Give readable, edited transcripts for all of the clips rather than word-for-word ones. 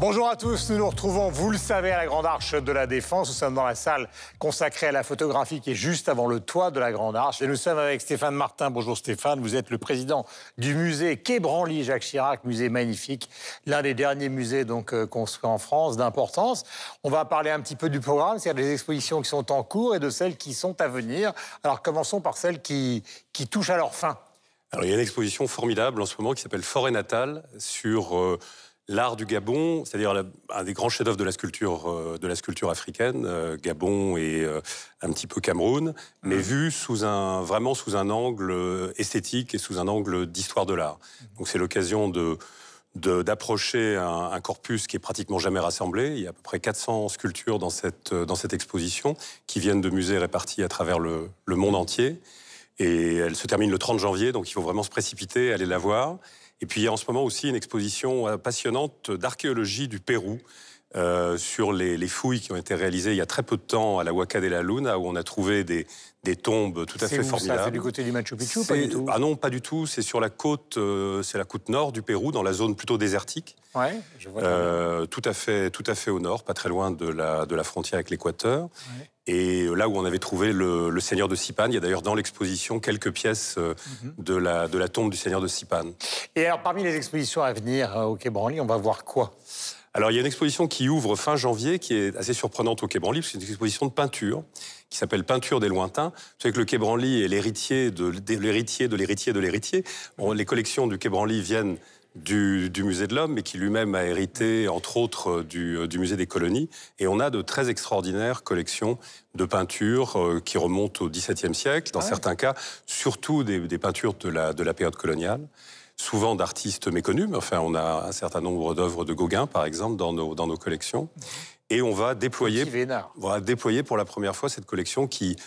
Bonjour à tous, nous nous retrouvons, vous le savez, à la Grande Arche de la Défense. Nous sommes dans la salle consacrée à la photographie qui est juste avant le toit de la Grande Arche. Et nous sommes avec Stéphane Martin. Bonjour Stéphane, vous êtes le président du musée Quai Branly Jacques Chirac, musée magnifique, l'un des derniers musées construits en France d'importance. On va parler un petit peu du programme, c'est-à-dire des expositions qui sont en cours et de celles qui sont à venir. Alors commençons par celles qui touchent à leur fin. Alors il y a une exposition formidable en ce moment qui s'appelle Forêt natale sur l'art du Gabon, c'est-à-dire un des grands chefs-d'œuvre de la sculpture africaine, Gabon et un petit peu Cameroun, mais vu vraiment sous un angle esthétique et sous un angle d'histoire de l'art. Donc c'est l'occasion d'approcher un corpus qui est pratiquement jamais rassemblé. Il y a à peu près 400 sculptures dans cette exposition qui viennent de musées répartis à travers le monde entier. Et elle se termine le 30 janvier, donc il faut vraiment se précipiter, aller la voir. Et puis il y a en ce moment aussi une exposition passionnante d'archéologie du Pérou sur les fouilles qui ont été réalisées il y a très peu de temps à la Huaca de la Luna, où on a trouvé des tombes tout à fait formidables. C'est du côté du Machu Picchu, pas du tout? Ah non, pas du tout. C'est sur la côte, c'est la côte nord du Pérou, dans la zone plutôt désertique. Ouais, je vois tout à fait au nord, pas très loin de la frontière avec l'Équateur. Ouais. Et là où on avait trouvé le seigneur de Sipane, il y a d'ailleurs dans l'exposition quelques pièces de la tombe du seigneur de Sipane. Et alors, parmi les expositions à venir au Quai Branly, on va voir quoi? Alors, il y a une exposition qui ouvre fin janvier, qui est assez surprenante au Quai Branly, parce que c'est une exposition de peinture, qui s'appelle Peinture des lointains. Vous savez que le Quai Branly est l'héritier de l'héritier de l'héritier de l'héritier. Les collections du Quai Branly viennent du musée de l'Homme, mais qui lui-même a hérité, entre autres, du musée des colonies. Et on a de très extraordinaires collections de peintures qui remontent au XVIIe siècle, dans certains cas, surtout des peintures de la période coloniale. Souvent d'artistes méconnus, mais enfin, on a un certain nombre d'œuvres de Gauguin, par exemple, dans nos collections. Et on va déployer pour la première fois cette collection qui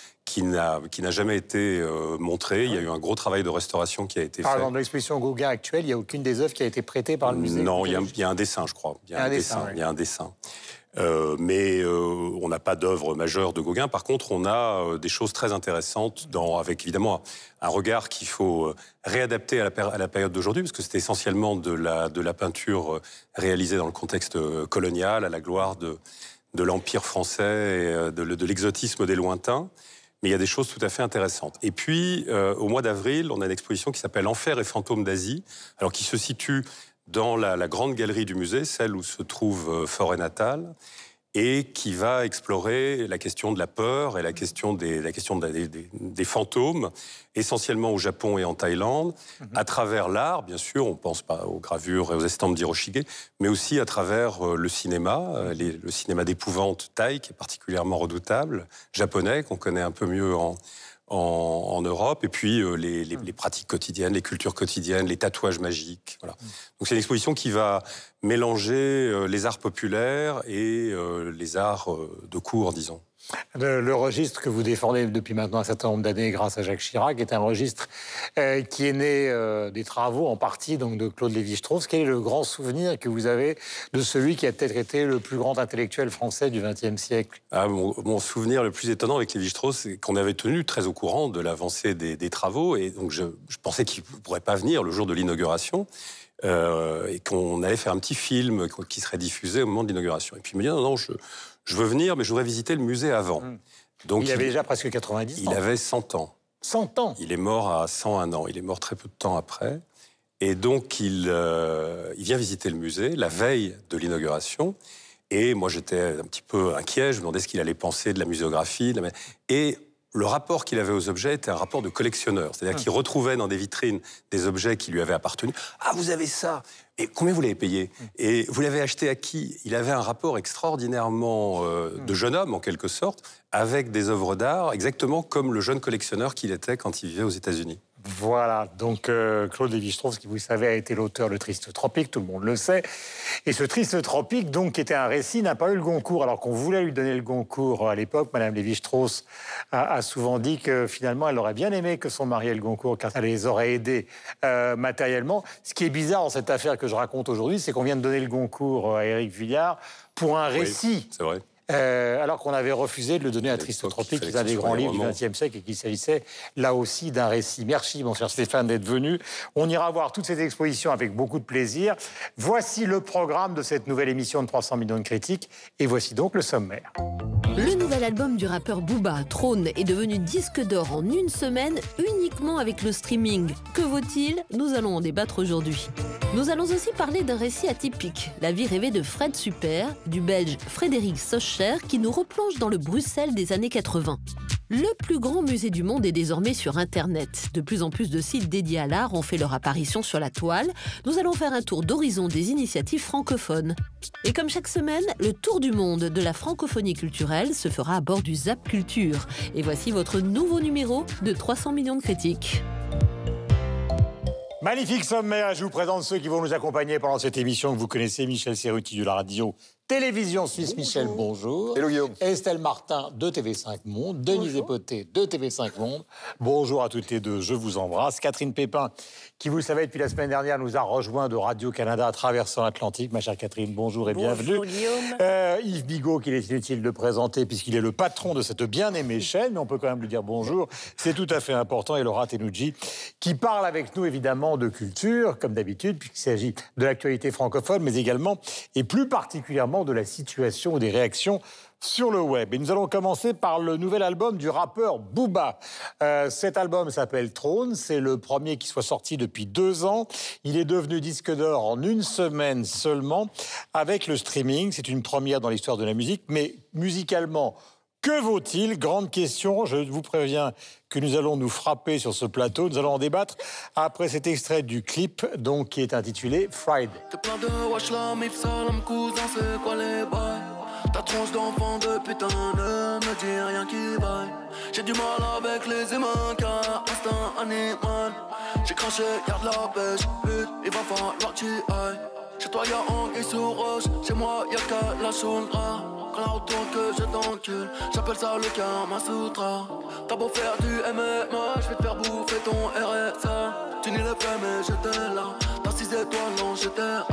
n'a jamais été montrée. Il y a eu un gros travail de restauration qui a été fait. Dans l'exposition Gauguin actuelle, il n'y a aucune des œuvres qui a été prêtée par le musée? Non, il y a un dessin, je crois. Il y a un dessin. Mais on n'a pas d'œuvre majeure de Gauguin. Par contre, on a des choses très intéressantes, avec évidemment un regard qu'il faut réadapter à la période d'aujourd'hui, parce que c'est essentiellement de la peinture réalisée dans le contexte colonial, à la gloire de l'Empire français et de l'exotisme des lointains. Mais il y a des choses tout à fait intéressantes. Et puis, au mois d'avril, on a une exposition qui s'appelle Enfer et fantômes d'Asie, alors qui se situe dans la grande galerie du musée, celle où se trouve Forêt natale, et qui va explorer la question de la peur et la question des fantômes, essentiellement au Japon et en Thaïlande, à travers l'art, bien sûr, on pense pas aux gravures et aux estampes d'Hiroshige, mais aussi à travers le cinéma, le cinéma d'épouvante thaï, qui est particulièrement redoutable, japonais, qu'on connaît un peu mieux en Europe, et puis les pratiques quotidiennes, les cultures quotidiennes, les tatouages magiques. Voilà. Donc c'est une exposition qui va mélanger les arts populaires et les arts de cour, disons. Le registre que vous défendez depuis maintenant un certain nombre d'années grâce à Jacques Chirac est un registre qui est né des travaux en partie donc, de Claude Lévi-Strauss. Quel est le grand souvenir que vous avez de celui qui a peut-être été le plus grand intellectuel français du XXe siècle? Mon souvenir le plus étonnant avec Lévi-Strauss, c'est qu'on avait tenu très au courant de l'avancée des travaux, et donc je pensais qu'il ne pourrait pas venir le jour de l'inauguration. Et qu'on allait faire un petit film qui serait diffusé au moment de l'inauguration. Et puis il me dit non, je veux venir, mais je voudrais visiter le musée avant. Donc, il avait déjà presque 90 ans. Il avait 100 ans. 100 ans? Il est mort à 101 ans. Il est mort très peu de temps après. Et donc il vient visiter le musée la veille de l'inauguration. Et moi j'étais un petit peu inquiet. Je me demandais ce qu'il allait penser de la muséographie. Et le rapport qu'il avait aux objets était un rapport de collectionneur. C'est-à-dire qu'il retrouvait dans des vitrines des objets qui lui avaient appartenu. Ah, vous avez ça! Et combien vous l'avez payé? Et vous l'avez acheté à qui? Il avait un rapport extraordinairement de jeune homme, en quelque sorte, avec des œuvres d'art, exactement comme le jeune collectionneur qu'il était quand il vivait aux États-Unis. Voilà, donc Claude Lévi-Strauss, qui vous savez a été l'auteur de Triste Tropique, tout le monde le sait. Et ce Triste Tropique, donc, qui était un récit, n'a pas eu le Goncourt, alors qu'on voulait lui donner le Goncourt à l'époque. Madame Lévi-Strauss a souvent dit que finalement, elle aurait bien aimé que son mari ait le Goncourt, car ça les aurait aidés matériellement. Ce qui est bizarre dans cette affaire que je raconte aujourd'hui, c'est qu'on vient de donner le Goncourt à Éric Vuillard pour un récit. Oui, c'est vrai. alors qu'on avait refusé de le donner à Tristan Tropique, qui est un des grands livres du XXe siècle, et qu'il s'agissait là aussi d'un récit. Merci, mon cher Stéphane, d'être venu. On ira voir toutes ces expositions avec beaucoup de plaisir. Voici le programme de cette nouvelle émission de 300 millions de critiques, et voici donc le sommaire. Le nouvel album du rappeur Booba, Trône, est devenu disque d'or en une semaine uniquement avec le streaming. Que vaut-il? Nous allons en débattre aujourd'hui. Nous allons aussi parler d'un récit atypique, la vie rêvée de Fred Super, du Belge Frédéric Socher, qui nous replonge dans le Bruxelles des années 80. Le plus grand musée du monde est désormais sur Internet. De plus en plus de sites dédiés à l'art ont fait leur apparition sur la toile. Nous allons faire un tour d'horizon des initiatives francophones. Et comme chaque semaine, le tour du monde de la francophonie culturelle se fera à bord du Zap Culture. Et voici votre nouveau numéro de 300 millions de critiques. Magnifique sommaire, je vous présente ceux qui vont nous accompagner pendant cette émission que vous connaissez. Michel Serruti de la radio Télévision Suisse. Bonjour. Michel, bonjour. Hello Guillaume. Estelle Martin de TV5 Monde. Denise Epoté de TV5 Monde. Bonjour à toutes les deux, je vous embrasse. Catherine Pépin, qui vous le savez depuis la semaine dernière, nous a rejoint de Radio-Canada traversant l'Atlantique. Ma chère Catherine, bonjour et bienvenue. Bonjour Guillaume. Yves Bigot, qu'il est inutile de présenter puisqu'il est le patron de cette bien-aimée chaîne, mais on peut quand même lui dire bonjour. C'est tout à fait important. Et Laura Tenouji, qui parle avec nous évidemment de culture, comme d'habitude, puisqu'il s'agit de l'actualité francophone, mais également et plus particulièrement de la situation ou des réactions sur le web. Et nous allons commencer par le nouvel album du rappeur Booba. Cet album s'appelle Trône, c'est le premier qui soit sorti depuis 2 ans. Il est devenu disque d'or en une semaine seulement avec le streaming. C'est une première dans l'histoire de la musique, mais musicalement, que vaut-il? Grande question, je vous préviens que nous allons nous frapper sur ce plateau. Nous allons en débattre après cet extrait du clip, donc, qui est intitulé Friday. T'es plein de wesh la mif, salam cousin, c'est quoi les bails? Ta tronche d'enfant de putain ne me dit rien qui vaille. J'ai du mal avec les humains car instinct animal. J'ai craché, garde la pêche, but, il va falloir que tu ailles. Chez toi y'a anguille sous roche, chez moi y'a qu'à la choulra. Quand la retourne que je t'encule, j'appelle ça le Kama Sutra. T'as beau faire du MMA, je vais te faire bouffer ton RSA. Tu n'y le fais mais j'étais là, t'as 6 étoiles en GTA.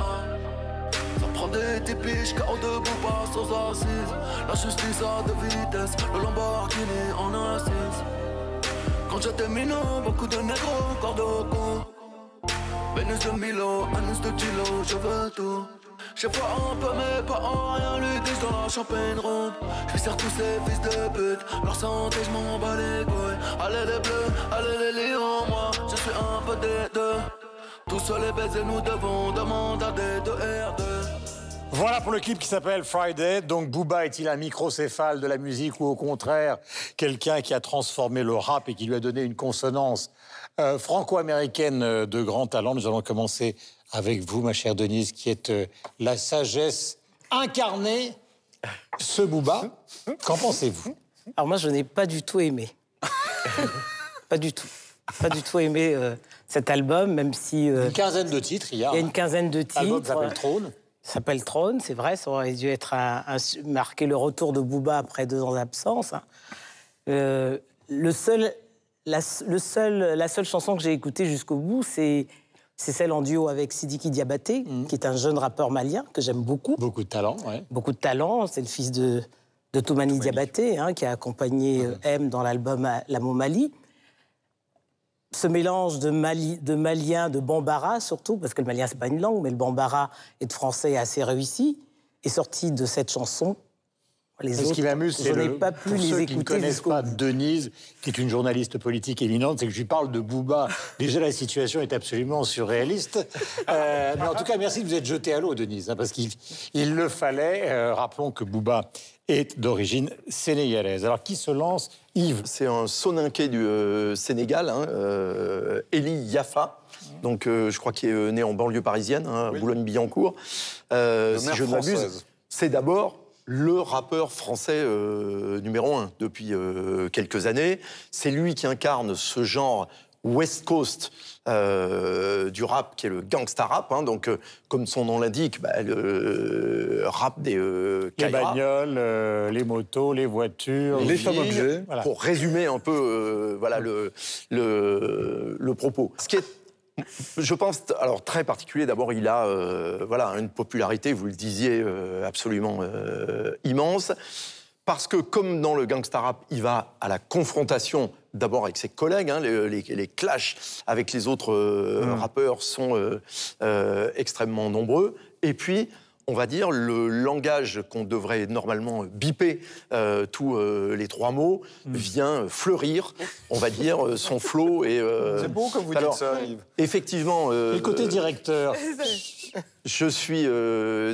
Ça prend des typiques, KO de Booba sans assise. La justice a de vitesse, le Lamborghini en assise. Quand j'étais minot, beaucoup de négros, corps de cou. Vénus de Milo, anus de kilo, je veux tout. Je vois un peu mais pas en rien, lui disent dans la champagne ronde. Je sers tous ces fils de pute, leur santé je m'en bats les couilles. Allez les bleus, allez les lions, moi je suis un peu des deux. Tous seuls les baisers nous devons demander à des 2R2. Voilà pour le clip qui s'appelle Friday. Donc Booba est-il un microcéphale de la musique ou au contraire quelqu'un qui a transformé le rap et qui lui a donné une consonance franco-américaine de grand talent? Nous allons commencer avec vous, ma chère Denise, qui est la sagesse incarnée. Ce Booba, qu'en pensez-vous? Alors moi, je n'ai pas du tout aimé. Pas du tout. Pas du tout aimé cet album, même si... une quinzaine de titres, il y a. Il y a une quinzaine de titres. L'album s'appelle Trône. Ça s'appelle Trône, c'est vrai, ça aurait dû être marquer le retour de Booba après 2 ans d'absence. Hein. La seule chanson que j'ai écoutée jusqu'au bout, c'est celle en duo avec Sidiki Diabaté, qui est un jeune rappeur malien que j'aime beaucoup. Beaucoup de talent, oui. Beaucoup de talent, c'est le fils de Toumani Diabaté, hein, qui a accompagné M dans l'album L'Amo Mali. Ce mélange de malien, de bambara surtout, parce que le malien c'est pas une langue, mais le bambara et de français est assez réussi, est sorti de cette chanson. Ce qui m'amuse, c'est pour ceux qui ne connaissent pas Denise, qui est une journaliste politique éminente, c'est que je lui parle de Booba. Déjà, la situation est absolument surréaliste. Mais en tout cas, merci de vous être jeté à l'eau, Denise, hein, parce qu'il le fallait. Rappelons que Booba est d'origine sénégalaise. Alors, qui se lance? Yves. C'est un Soninké du Sénégal, hein, Eli Yafa. Donc, je crois qu'il est né en banlieue parisienne, hein, Boulogne-Billancourt. Si je ne m'abuse, c'est d'abord le rappeur français numéro 1 depuis quelques années. C'est lui qui incarne ce genre West Coast du rap, qui est le gangsta rap. Hein, donc, comme son nom l'indique, le rap des les bagnoles, les motos, les voitures, les femmes objets. Voilà. Pour résumer un peu voilà, le propos. Ce qui est Je pense, alors très particulier, d'abord il a voilà, une popularité, vous le disiez, absolument immense, parce que comme dans le gangsta rap, il va à la confrontation d'abord avec ses collègues, hein, les clashs avec les autres rappeurs sont extrêmement nombreux, et puis on va dire, le langage qu'on devrait normalement biper tous les 3 mots vient fleurir, on va dire, son flow. C'est beau comme vous dites ça, Yves. Effectivement. Le côté directeur. Je suis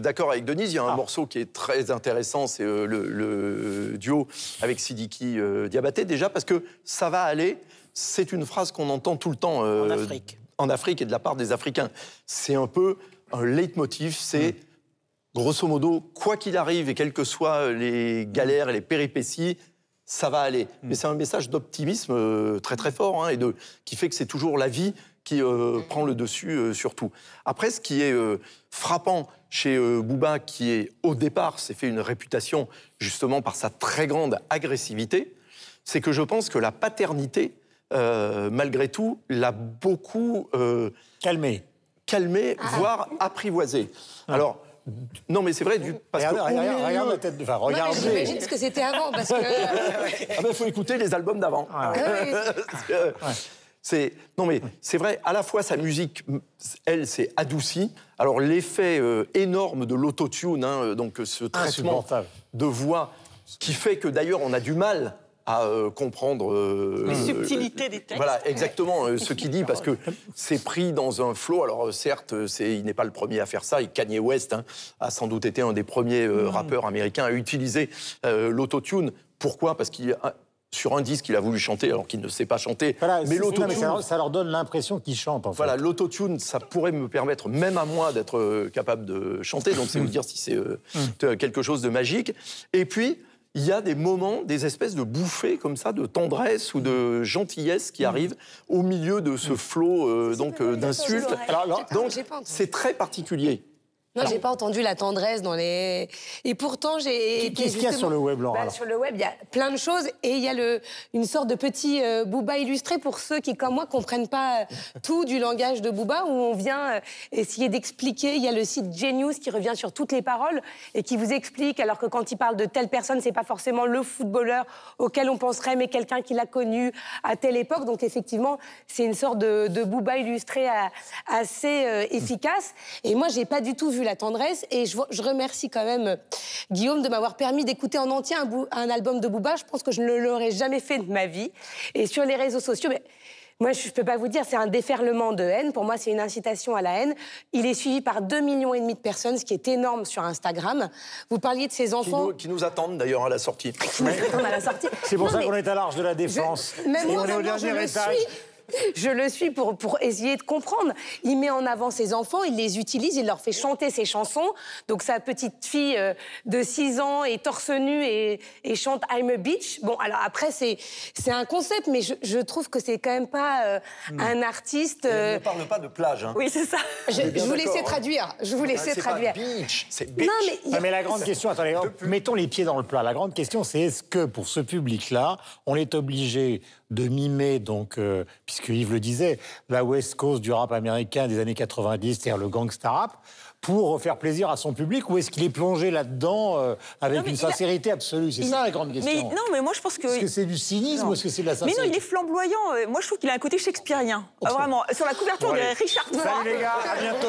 d'accord avec Denise. Il y a un morceau qui est très intéressant, c'est le duo avec Sidiki Diabaté, déjà, parce que ça va aller. C'est une phrase qu'on entend tout le temps en Afrique. En Afrique et de la part des Africains. C'est un peu un leitmotiv, c'est... Grosso modo, quoi qu'il arrive et quelles que soient les galères et les péripéties, ça va aller. Mais c'est un message d'optimisme très très fort hein, qui fait que c'est toujours la vie qui prend le dessus sur tout. Après, ce qui est frappant chez Booba, qui est au départ s'est fait une réputation justement par sa très grande agressivité, c'est que je pense que la paternité, malgré tout, l'a beaucoup... calmé, voire apprivoisé. Alors... Non, mais c'est vrai, parce que... Regarde la tête, enfin, regardez. J'imagine ce que c'était avant, parce que... Ah ben, faut écouter les albums d'avant. Non, mais c'est vrai, à la fois sa musique, elle, s'est adoucie. Alors, l'effet énorme de l'autotune, hein, donc ce traitement de voix, qui fait que, d'ailleurs, on a du mal à comprendre... les subtilités des textes. Voilà, exactement, ce qu'il dit, parce que c'est pris dans un flow. Alors, certes, il n'est pas le premier à faire ça, et Kanye West a sans doute été un des premiers rappeurs américains à utiliser l'autotune. Pourquoi ? Parce qu'il sur un disque, il a voulu chanter alors qu'il ne sait pas chanter. Voilà, mais l'autotune, ça leur donne l'impression qu'ils chantent, en fait. Voilà, l'autotune, ça pourrait me permettre, même à moi, d'être capable de chanter. Donc, c'est vous dire si c'est quelque chose de magique. Et puis... il y a des moments, des espèces de bouffées comme ça, de tendresse ou de gentillesse qui arrivent au milieu de ce flot d'insultes. Donc, c'est très particulier. Non, j'ai pas entendu la tendresse dans les... Et pourtant, j'ai... Qu'est-ce qu'il y a sur le web, Laura? Sur le web, il y a plein de choses. Et il y a une sorte de petit Booba illustré pour ceux qui, comme moi, comprennent pas tout du langage de Booba, où on vient essayer d'expliquer. Il y a le site Genius qui revient sur toutes les paroles et qui vous explique, alors que quand il parle de telle personne, c'est pas forcément le footballeur auquel on penserait, mais quelqu'un qui l'a connu à telle époque. Donc, effectivement, c'est une sorte de Booba illustré assez efficace. Et moi, j'ai pas du tout vu la tendresse, et je remercie quand même Guillaume de m'avoir permis d'écouter en entier un album de Booba. Je pense que je ne l'aurais jamais fait de ma vie. Et sur les réseaux sociaux, mais moi, je ne peux pas vous dire, c'est un déferlement de haine. Pour moi, c'est une incitation à la haine. Il est suivi par 2,5 millions de personnes, ce qui est énorme sur Instagram. Vous parliez de ces enfants... Qui nous attendent, d'ailleurs, à la sortie. Qui nous attendent à la sortie. C'est pour ça qu'on est à l'Arche de la Défense. Même et moi, on est au dernier étage. Je le suis pour essayer de comprendre. Il met en avant ses enfants, il les utilise, il leur fait chanter ses chansons. Donc sa petite fille de 6 ans est torse nu et chante I'm a Bitch. Bon, alors après, c'est un concept, mais je trouve que c'est quand même pas un artiste... On ne parle pas de plage. Hein. Oui, c'est ça. Je vous laissais traduire. Je vous laissais traduire. C'est pas bitch, c'est bitch. Non, mais la grande question, attendez, mettons les pieds dans le plat. La grande question, c'est est-ce que pour ce public-là, on est obligé de mimer, donc, puisque Yves le disait, la West Coast du rap américain des années 90, c'est-à-dire le gangsta rap, pour faire plaisir à son public, ou est-ce qu'il est plongé là-dedans avec une sincérité absolue? C'est ça la grande question. Mais, non, mais moi je pense que... Est-ce que c'est du cynisme ou est-ce que c'est de la sincérité? Mais non, il est flamboyant. Moi je trouve qu'il a un côté shakespearien. Vraiment. Sur la couverture, on dirait Richard III. Salut les gars, à bientôt.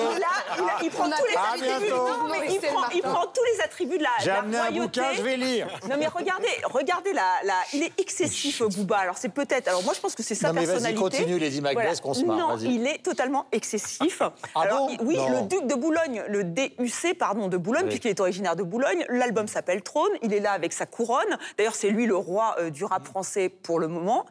Il prend tous les attributs. Non, mais il prend tous les attributs de la royauté. J'ai amené un bouquin, je vais lire. Non mais regardez il est excessif, Booba. Alors c'est peut-être... Alors moi je pense que c'est sa personnalité. Mais vas-y, continue les images qu'on se marre. Non, il est totalement excessif. Alors, oui, le duc de Boulogne, le DUC, de Boulogne, puisqu'il est originaire de Boulogne. L'album s'appelle Trône. Il est là avec sa couronne. D'ailleurs, c'est lui le roi du rap français pour le moment.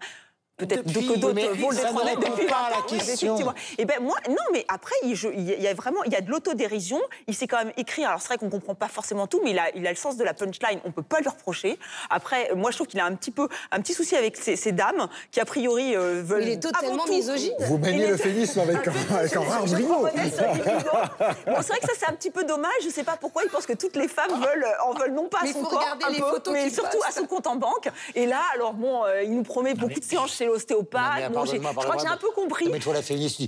Peut-être que d'autres vont le détrôner depuis pas la question. Et ben moi, non, mais après, il y a de l'autodérision. Il sait quand même écrire. Alors c'est vrai qu'on comprend pas forcément tout, mais il a le sens de la punchline. On peut pas lui reprocher. Après, moi, je trouve qu'il a un petit souci avec ces dames qui a priori veulent. Il est totalement misogyne. Vous maniez l'euphémisme avec un rare brio. Bon, c'est vrai que ça c'est un petit peu dommage. Je sais pas pourquoi il pense que toutes les femmes en veulent non pas à son corps, mais surtout à son compte en banque. Et là, alors bon, il nous promet beaucoup de séances chez l'ostéopathe. Je crois que j'ai un peu compris. Mais toi, la féministe,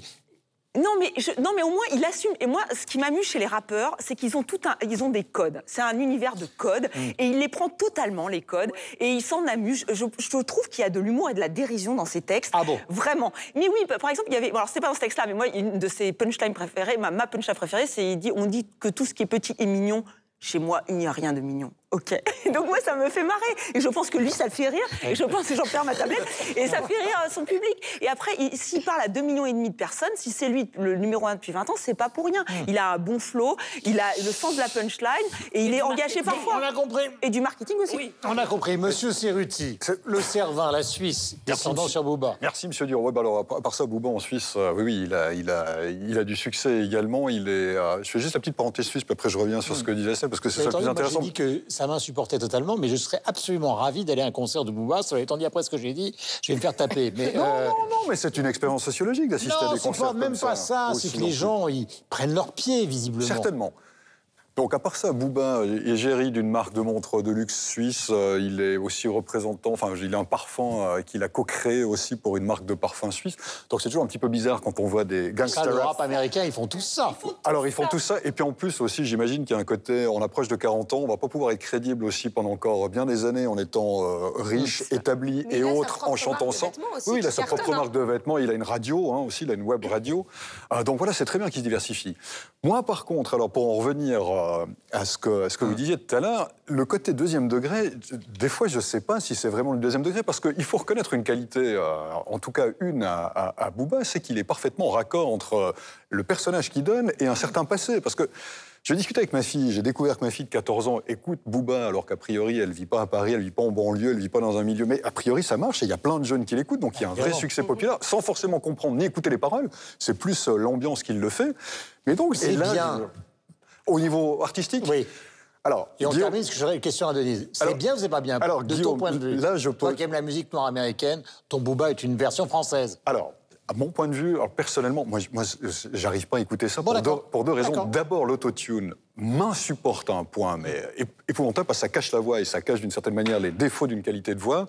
Non, mais au moins, il assume. Et moi, ce qui m'amuse chez les rappeurs, c'est qu'ils ont ils ont des codes. C'est un univers de codes. Et il les prend totalement, les codes. Et il s'en amuse. Je trouve qu'il y a de l'humour et de la dérision dans ses textes. Ah bon? Vraiment. Mais oui, par exemple, il y avait... Bon, alors, c'est pas dans ce texte-là, mais moi, une de ses punchlines préférées, ma punchline préférée, c'est on dit que tout ce qui est petit est mignon. Chez moi, il n'y a rien de mignon. OK. Donc moi, ça me fait marrer. Et je pense que lui, ça le fait rire. Et je pense que j'en perds ma tablette. Et ça fait rire son public. Et après, s'il parle à 2,5 millions de personnes, si c'est lui le numéro 1 depuis 20 ans, c'est pas pour rien. Il a un bon flow, il a le sens de la punchline, et il est engagé parfois. On a compris. Et du marketing aussi. Oui. On a compris. Monsieur Cerruti, le Cervin, la Suisse, descendant sur Booba. Merci, monsieur Dur. Ouais, bah alors, à part ça, Booba en Suisse, oui, il a du succès également. Je fais juste la petite parenthèse suisse, puis après je reviens sur ce que disait Seb, parce que c'est ça le plus intéressant. J'ai dit que ça m'insupportait totalement, mais je serais absolument ravi d'aller à un concert de Booba. Cela étant dit, après ce que j'ai dit, je vais me faire taper. Mais, non, mais c'est une expérience sociologique d'assister à des concerts comme ça. Non, c'est même pas ça. C'est que les gens, ils prennent leurs pieds, visiblement. Certainement. Donc, à part ça, Booba est géré d'une marque de montres de luxe suisse. Il est aussi représentant, enfin, il a un parfum qu'il a co-créé aussi pour une marque de parfum suisse. Donc, c'est toujours un petit peu bizarre quand on voit des gangsters. Le rap américain, ils font tous ça. Alors, ils font tout ça. Et puis, en plus, aussi, j'imagine qu'il y a un côté, on approche de 40 ans, on va pas pouvoir être crédible aussi pendant encore bien des années en étant riche, établi et autres, en chantant ça. Oui, il a sa propre marque de vêtements. Il a une radio aussi, il a une web radio. Donc, voilà, c'est très bien qu'il se diversifie. Moi, par contre, alors, pour en revenir à ce que vous disiez tout à l'heure, le côté deuxième degré, des fois, je ne sais pas si c'est vraiment le deuxième degré, parce qu'il faut reconnaître une qualité, en tout cas une à Booba, c'est qu'il est parfaitement raccord entre le personnage qu'il donne et un certain passé. Parce que je discutais avec ma fille, j'ai découvert que ma fille de 14 ans écoute Booba, alors qu'a priori, elle ne vit pas à Paris, elle ne vit pas en banlieue, elle ne vit pas dans un milieu. Mais a priori, ça marche et il y a plein de jeunes qui l'écoutent, donc il y a un vrai succès populaire, sans forcément comprendre ni écouter les paroles. C'est plus l'ambiance qui le fait. Mais donc, c'est bien. Au niveau artistique. Oui. Alors, et on termine, parce que j'aurais une question à Denise. C'est bien ou c'est pas bien? Alors, de Guillaume, ton point de vue, là, toi qui aimes la musique noire américaine, ton Booba est une version française. Alors, à mon point de vue, alors personnellement, moi j'arrive pas à écouter ça pour deux raisons. D'abord, l'autotune m'insupporte à un point, mais épouvantable, parce que ça cache la voix et ça cache d'une certaine manière les défauts d'une qualité de voix.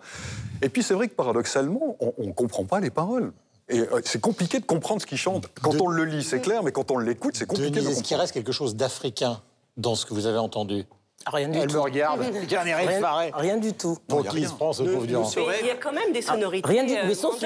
Et puis c'est vrai que paradoxalement, on comprend pas les paroles. Et c'est compliqué de comprendre ce qu'il chante. Quand on le lit, c'est clair, mais quand on l'écoute, c'est compliqué de comprendre. Est-ce qu'il reste quelque chose d'africain dans ce que vous avez entendu? Rien du tout. Elle me regarde, il y a un air effaré. Rien du tout. Pour qui il se prend ce pauvre Durand? Il y a quand même des sonorités. Rien du tout. Mais sauf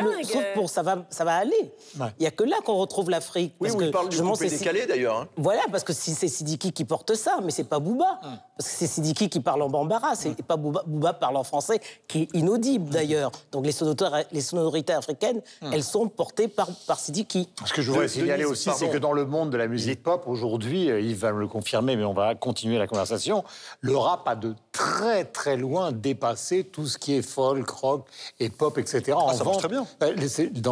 pour ça va aller. Il n'y a que là qu'on retrouve l'Afrique. Oui, où il parle du coupé décalé d'ailleurs. Hein. Voilà, parce que c'est Sidiki qui porte ça, mais c'est pas Booba. Parce que c'est Sidiki qui parle en bambara, c'est pas Booba parle en français, qui est inaudible d'ailleurs. Donc les sonorités africaines, elles sont portées par Sidiki. Ce que je voudrais signaler aussi, c'est que dans le monde de la musique pop, aujourd'hui, Yves va me le confirmer, mais on va continuer la conversation, le rap a de très très loin dépassé tout ce qui est folk, rock et pop, etc. Ça marche très bien.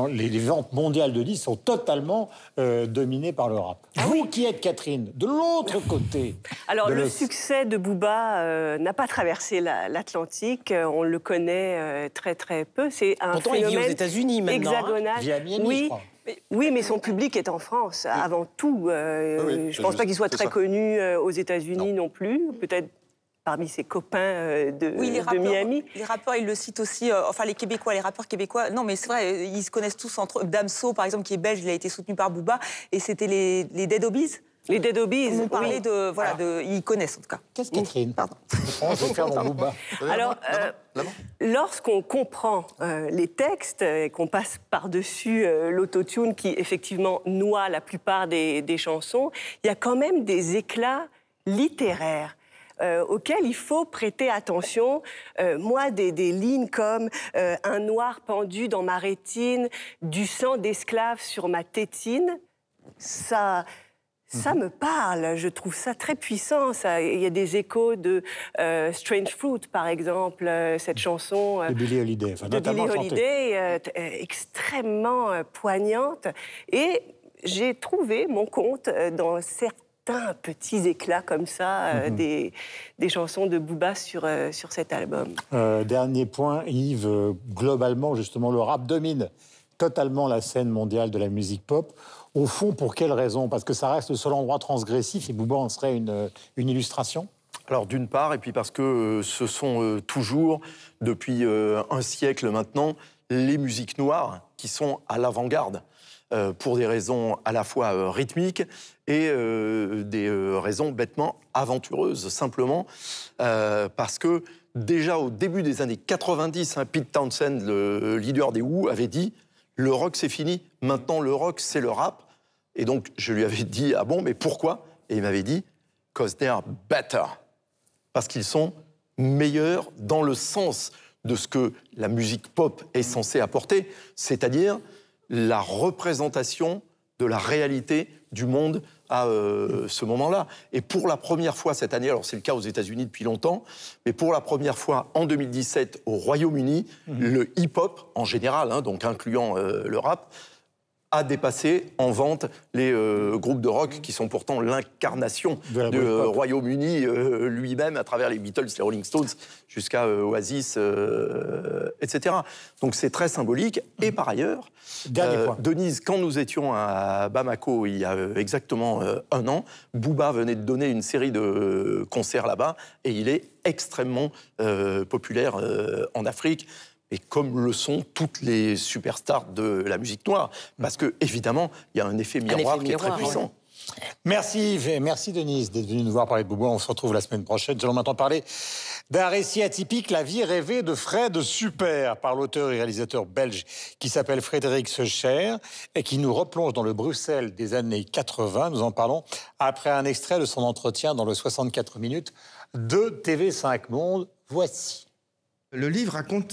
Les ventes mondiales de disques sont totalement dominées par le rap. Vous qui êtes, Catherine, de l'autre côté... Alors, le succès de Booba n'a pas traversé l'Atlantique. On le connaît très très peu. C'est un Pourtant, phénomène il vit aux États-Unis maintenant. Hexagonal. Via Miami, oui. je crois. Oui, mais son public est en France, avant tout. Je ne pense pas qu'il soit très connu aux États-Unis non plus. Peut-être parmi ses copains de Miami. Les rappeurs, ils le citent aussi, enfin les Québécois, les rappeurs québécois. Non, mais c'est vrai, ils se connaissent tous entre eux. Damso, par exemple, qui est belge, il a été soutenu par Booba, et c'était les Dead Obies. Les Dead Obies. On parlait ils connaissent en tout cas. Qu'est-ce Catherine? Pardon. Je vais faire mon Booba. Alors, lorsqu'on comprend les textes et qu'on passe par-dessus l'autotune qui, effectivement, noie la plupart des chansons, il y a quand même des éclats littéraires auxquels il faut prêter attention. Moi, des lignes comme « un noir pendu dans ma rétine, du sang d'esclave sur ma tétine », ça me parle, je trouve ça très puissant. Il y a des échos de Strange Fruit, par exemple, cette chanson de Billie Holiday, extrêmement poignante. Et j'ai trouvé mon compte dans certains petits éclats comme ça, des chansons de Booba sur cet album. Dernier point, Yves, globalement, justement, le rap domine totalement la scène mondiale de la musique pop. Au fond, pour quelles raisons? Parce que ça reste le seul endroit transgressif et Booba en serait une illustration? Alors d'une part, et puis parce que ce sont toujours, depuis un siècle maintenant, les musiques noires qui sont à l'avant-garde. pour des raisons à la fois rythmiques et des raisons bêtement aventureuses, simplement parce que déjà au début des années 90, Pete Townshend, le leader des Who, avait dit « Le rock, c'est fini, maintenant le rock, c'est le rap ». Et donc, je lui avais dit « Ah bon, mais pourquoi ?» Et il m'avait dit « Because they are better ». Parce qu'ils sont meilleurs dans le sens de ce que la musique pop est censée apporter, c'est-à-dire la représentation de la réalité du monde à ce moment-là. Et pour la première fois cette année, alors c'est le cas aux États-Unis depuis longtemps, mais pour la première fois en 2017 au Royaume-Uni, le hip-hop en général, donc incluant le rap, a dépassé en vente les groupes de rock qui sont pourtant l'incarnation du Royaume-Uni lui-même à travers les Beatles, les Rolling Stones, jusqu'à Oasis, etc. Donc c'est très symbolique. Et par ailleurs, Denise, quand nous étions à Bamako il y a exactement 1 an, Booba venait de donner une série de concerts là-bas et il est extrêmement populaire en Afrique. Et comme le sont toutes les superstars de la musique noire. Parce que, évidemment, il y a un effet miroir qui est très puissant. Merci Yves et merci Denise d'être venue nous voir parler de Booba. On se retrouve la semaine prochaine. Nous allons maintenant parler d'un récit atypique, La vie rêvée de Fred Super, par l'auteur et réalisateur belge qui s'appelle Frédéric Seucher et qui nous replonge dans le Bruxelles des années 80. Nous en parlons après un extrait de son entretien dans le 64 minutes de TV5 Monde. Voici. Le livre raconte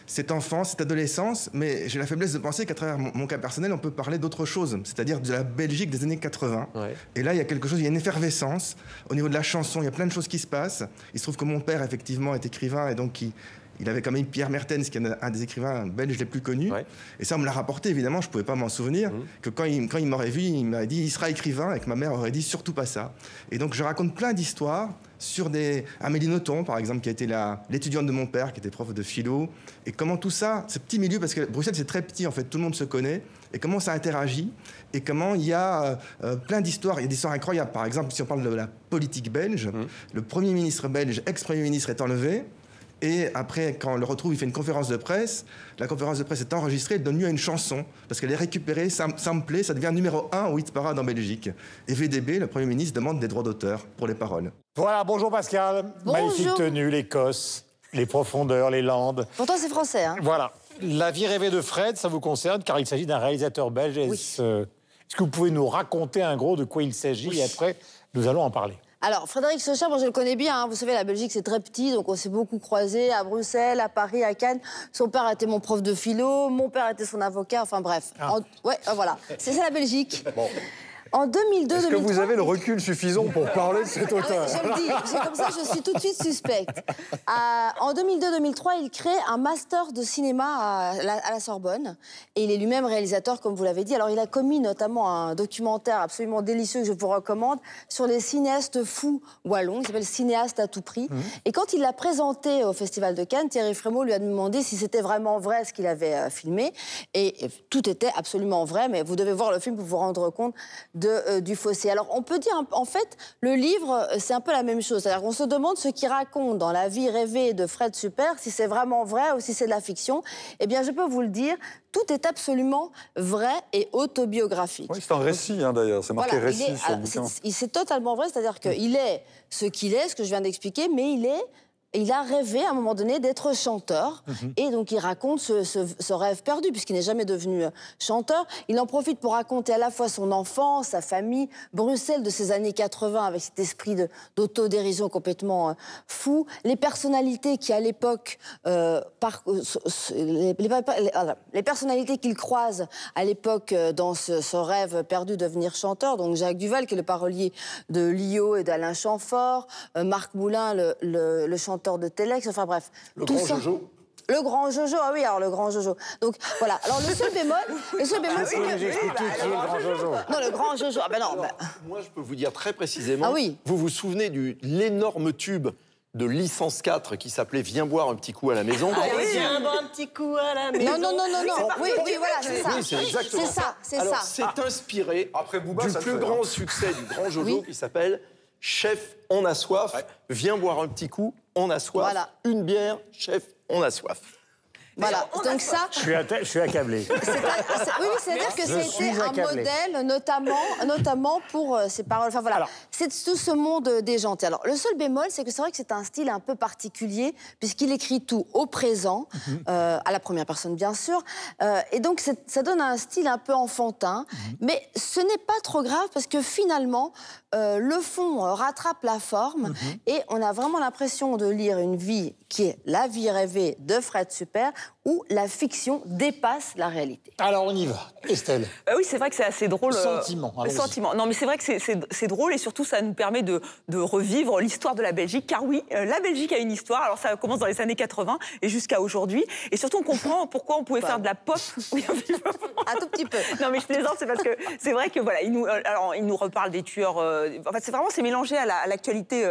cette enfance, cette adolescence, mais j'ai la faiblesse de penser qu'à travers mon cas personnel, on peut parler d'autre chose, c'est-à-dire de la Belgique des années 80. Ouais. Et là, il y a quelque chose, il y a une effervescence. Au niveau de la chanson, il y a plein de choses qui se passent. Il se trouve que mon père, effectivement, est écrivain, et donc il avait quand même Pierre Mertens, qui est un des écrivains belges les plus connus. Ouais. Et ça, on me l'a rapporté, évidemment, je ne pouvais pas m'en souvenir. Que quand il m'aurait vu, il m'a dit « il sera écrivain », et que ma mère aurait dit « surtout pas ça ». Et donc, je raconte plein d'histoires sur Amélie Nothomb, par exemple, qui a été l'étudiante de mon père, qui était prof de philo. Et comment tout ça, ce petit milieu, parce que Bruxelles, c'est très petit, en fait, tout le monde se connaît, et comment ça interagit, et comment il y a plein d'histoires. Il y a des histoires incroyables. Par exemple, si on parle de la politique belge, le Premier ministre belge, ex-Premier ministre, est enlevé. Et après, quand on le retrouve, il fait une conférence de presse. La conférence de presse est enregistrée, elle donne lieu à une chanson, parce qu'elle est récupérée, samplée, ça devient numéro 1 au hit parade en Belgique. Et VDB, le Premier ministre, demande des droits d'auteur pour les paroles. Voilà, bonjour Pascal. Bonjour. Magnifique tenue, l'Écosse, les profondeurs, les Landes. Pourtant, c'est français, hein. Voilà. La vie rêvée de Fred, ça vous concerne, car il s'agit d'un réalisateur belge. Oui. Est-ce que vous pouvez nous raconter en gros de quoi il s'agit? Oui. Et après, nous allons en parler. Alors, Frédéric Seucher, moi je le connais bien. Vous savez, la Belgique, c'est très petit, donc on s'est beaucoup croisés à Bruxelles, à Paris, à Cannes. Son père était mon prof de philo, mon père était son avocat, enfin bref. Voilà. C'est ça la Belgique. Bon. En 2002-2003... Est-ce que vous avez le recul suffisant pour parler de cet auteur? Je le dis, comme ça je suis tout de suite suspecte. En 2002-2003, il crée un master de cinéma à la Sorbonne. Et il est lui-même réalisateur, comme vous l'avez dit. Alors il a commis notamment un documentaire absolument délicieux que je vous recommande sur les cinéastes fous wallons. Il s'appelle Cinéaste à tout prix. Et quand il l'a présenté au Festival de Cannes, Thierry Frémaux lui a demandé si c'était vraiment vrai ce qu'il avait filmé. Et tout était absolument vrai, mais vous devez voir le film pour vous rendre compte du fossé. Alors, on peut dire, en fait, le livre, c'est un peu la même chose. C'est-à-dire qu'on se demande ce qu'il raconte dans La vie rêvée de Fred Super, si c'est vraiment vrai ou si c'est de la fiction. Eh bien, je peux vous le dire, tout est absolument vrai et autobiographique. Oui, c'est un récit, d'ailleurs. C'est marqué récit sur le bouquin. C'est totalement vrai, c'est-à-dire qu'il est ce qu'il est, ce que je viens d'expliquer, mais il a rêvé à un moment donné d'être chanteur. Et donc il raconte ce rêve perdu, puisqu'il n'est jamais devenu chanteur. Il en profite pour raconter à la fois son enfance, sa famille, Bruxelles de ces années 80, avec cet esprit d'autodérision complètement fou. Les personnalités qui, à l'époque, les personnalités qu'il croise à l'époque dans ce rêve perdu de devenir chanteur. Donc Jacques Duval, qui est le parolier de Lio et d'Alain Chamfort. Marc Moulin, le chanteur de Telex, enfin bref. Le grand Jojo. Le grand Jojo, ah oui, alors le grand Jojo. Donc voilà, alors le seul bémol, c'est que... Non, le grand Jojo, ah ben non. Moi, je peux vous dire très précisément, vous vous souvenez de l'énorme tube de licence 4 qui s'appelait « Viens boire un petit coup à la maison ». Viens boire un petit coup à la maison. Non. Oui, voilà, c'est ça. Oui, c'est exactement ça. Alors, c'est inspiré du plus grand succès du grand Jojo qui s'appelle « Chef, on a soif, viens boire un petit coup, on a soif, une bière, chef, on a soif ». Voilà, donc ça... Je suis accablé. Oui, c'est-à-dire que c'était un modèle, notamment pour ses paroles. Enfin voilà, c'est tout ce monde déjanté. Alors, le seul bémol, c'est que c'est vrai que c'est un style un peu particulier, puisqu'il écrit tout au présent, à la première personne, bien sûr. Et donc, ça donne un style un peu enfantin. Mais ce n'est pas trop grave, parce que finalement, le fond rattrape la forme, et on a vraiment l'impression de lire une vie qui est la vie rêvée de Fred Super, où la fiction dépasse la réalité. Alors on y va, Estelle. Oui, c'est vrai que c'est assez drôle. Sentiment. Non, mais c'est vrai que c'est drôle et surtout ça nous permet de revivre l'histoire de la Belgique. Car oui, la Belgique a une histoire. Alors ça commence dans les années 80 et jusqu'à aujourd'hui. Et surtout on comprend pourquoi on pouvait faire de la pop. Un tout petit peu. Non, mais je plaisante, c'est parce que c'est vrai que voilà, il nous reparle des tueurs. En fait, c'est mélangé à l'actualité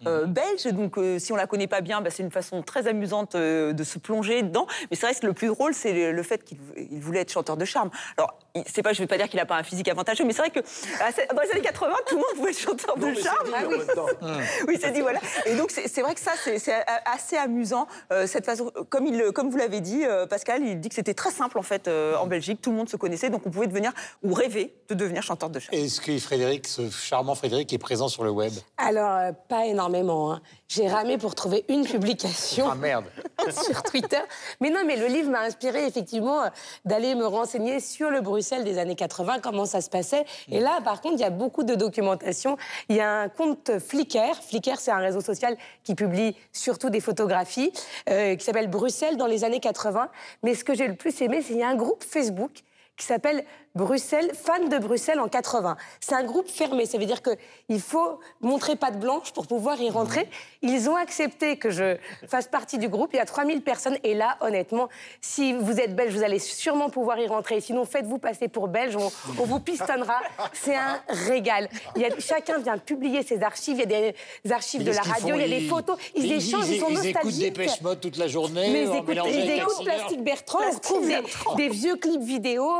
belge. Donc si on la connaît pas bien, c'est une façon très amusante de se plonger dedans. Mais c'est vrai que le plus drôle, c'est le fait qu'il voulait être chanteur de charme. Alors, je ne vais pas dire qu'il n'a pas un physique avantageux, mais c'est vrai que dans les années 80, tout le monde voulait être chanteur de charme. Oui, c'est dit, voilà. Et donc, c'est vrai que ça, c'est assez amusant, cette façon. Comme vous l'avez dit, Pascal, il dit que c'était très simple, en fait, en Belgique. Tout le monde se connaissait, donc on pouvait devenir, ou rêver de devenir chanteur de charme. Est-ce que ce charmant Frédéric, est présent sur le web? Alors, pas énormément. Hein. J'ai ramé pour trouver une publication. Ah merde. Sur Twitter. Mais non, mais le livre m'a inspiré effectivement d'aller me renseigner sur le Bruxelles des années 80, comment ça se passait. Et là, par contre, il y a beaucoup de documentation. Il y a un compte Flickr. Flickr, c'est un réseau social qui publie surtout des photographies, qui s'appelle Bruxelles dans les années 80. Mais ce que j'ai le plus aimé, c'est qu'il y a un groupe Facebook qui s'appelle Bruxelles, fans de Bruxelles en 80. C'est un groupe fermé, ça veut dire qu'il faut montrer patte blanche pour pouvoir y rentrer. Ils ont accepté que je fasse partie du groupe, il y a 3000 personnes, et là, honnêtement, si vous êtes belge, vous allez sûrement pouvoir y rentrer. Sinon, faites-vous passer pour belge, on vous pistonnera. C'est un régal. Chacun vient publier ses archives, il y a des archives de la radio, il y a des photos, ils échangent, ils sont nostalgiques. Ils écoutent Dépêche Mode toute la journée. Mais ils écoutent Plastic Bertrand, on retrouve des vieux clips vidéo,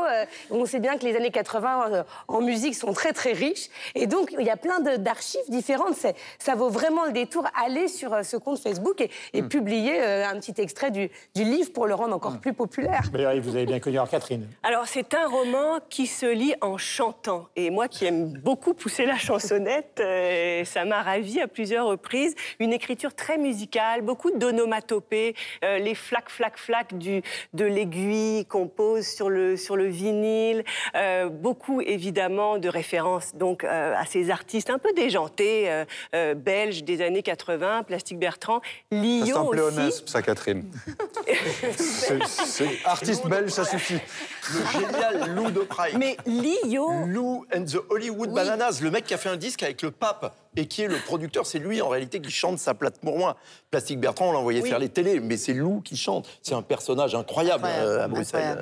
on sait bien que les années 80 en musique sont très très riches, et donc il y a plein d'archives différentes. Ça vaut vraiment le détour. Allez sur ce compte Facebook et publier un petit extrait du livre pour le rendre encore plus populaire. Mais vous avez bien connu Catherine. Alors c'est un roman qui se lit en chantant, et moi qui aime beaucoup pousser la chansonnette, ça m'a ravie à plusieurs reprises. Une écriture très musicale, beaucoup d'onomatopées, les flac flac flac de l'aiguille qu'on pose sur le vinyle. Beaucoup, évidemment, de références donc, à ces artistes un peu déjantés, belges des années 80, Plastic Bertrand, Lio aussi. C'est un pléonasme, ça, Catherine. Artiste belge, ça suffit. Le génial Lou de Prague. Mais Lio... Lou and the Hollywood Bananas, le mec qui a fait un disque avec le pape et qui est le producteur, c'est lui en réalité qui chante sa plate pour moi. Plastic Bertrand, on l'a envoyé faire les télés, mais c'est Lou qui chante. C'est un personnage incroyable à Bruxelles.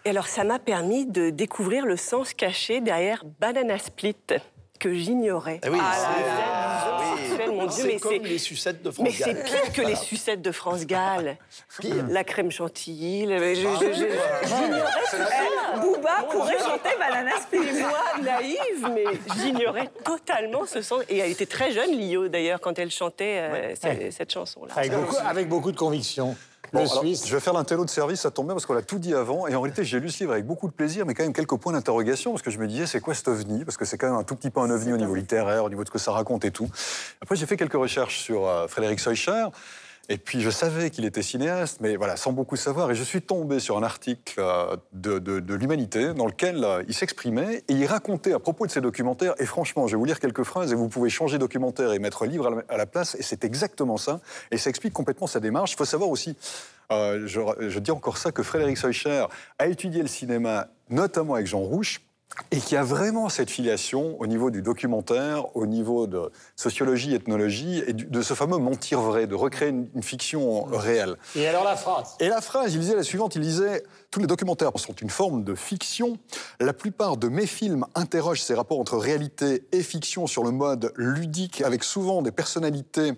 Et alors, ça m'a permis de découvrir le sens caché derrière Banana Split, que j'ignorais. Oui, c'est comme les sucettes de France Gall. Mais c'est pire que les sucettes de France Gall. Pire. La crème chantilly. J'ignorais que Booba pourrait chanter Banana Split. Moi, naïve, mais j'ignorais totalement ce sens. Et elle était très jeune, Lio, d'ailleurs, quand elle chantait cette chanson-là. Avec beaucoup de conviction. Bon, alors, je vais faire l'intello de service, ça tombe bien parce qu'on l'a tout dit avant. Et en réalité, j'ai lu ce livre avec beaucoup de plaisir, mais quand même quelques points d'interrogation, parce que je me disais, c'est quoi cet ovni? Parce que c'est quand même un tout petit peu un ovni au niveau littéraire, au niveau de ce que ça raconte et tout. Après, j'ai fait quelques recherches sur Frédéric Scheucher. Et puis, je savais qu'il était cinéaste, mais voilà, sans beaucoup savoir. Et je suis tombé sur un article de l'Humanité dans lequel il s'exprimait et il racontait à propos de ses documentaires. Et franchement, je vais vous lire quelques phrases et vous pouvez changer documentaire et mettre livre à la place. Et c'est exactement ça. Et ça explique complètement sa démarche. Il faut savoir aussi, je dis encore ça, que Frédéric Scheucher a étudié le cinéma, notamment avec Jean Rouch, et qui a vraiment cette filiation au niveau du documentaire, au niveau de sociologie, ethnologie, et de ce fameux mentir vrai, de recréer une fiction réelle. Et alors la phrase? Et la phrase, il disait la suivante, il disait « Tous les documentaires sont une forme de fiction. La plupart de mes films interrogent ces rapports entre réalité et fiction sur le mode ludique, avec souvent des personnalités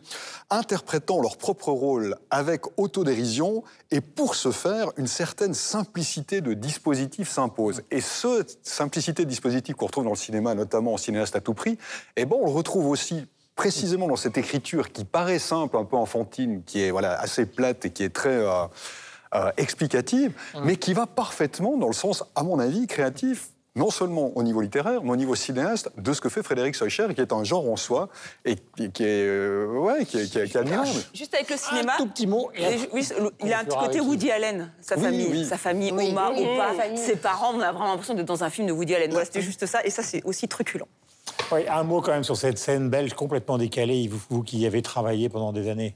interprétant leur propre rôle avec autodérision, et pour ce faire, une certaine simplicité de dispositif s'impose. » Et cette simplicité de dispositif qu'on retrouve dans le cinéma, notamment en cinéaste à tout prix, eh ben on le retrouve aussi précisément dans cette écriture qui paraît simple, un peu enfantine, qui est voilà, assez plate et qui est très explicative, mais qui va parfaitement dans le sens, à mon avis, créatif, non seulement au niveau littéraire, mais au niveau cinéaste, de ce que fait Frédéric Schœlcher, qui est un genre en soi, et qui est admirable. Juste avec le cinéma, un tout petit mot. Il a un petit côté Woody Allen, sa famille, Oma, Opa, ses parents, on a vraiment l'impression d'être dans un film de Woody Allen. Voilà, c'était juste ça, et ça, c'est aussi truculent. Oui, un mot quand même sur cette scène belge complètement décalée, vous qui y avez travaillé pendant des années.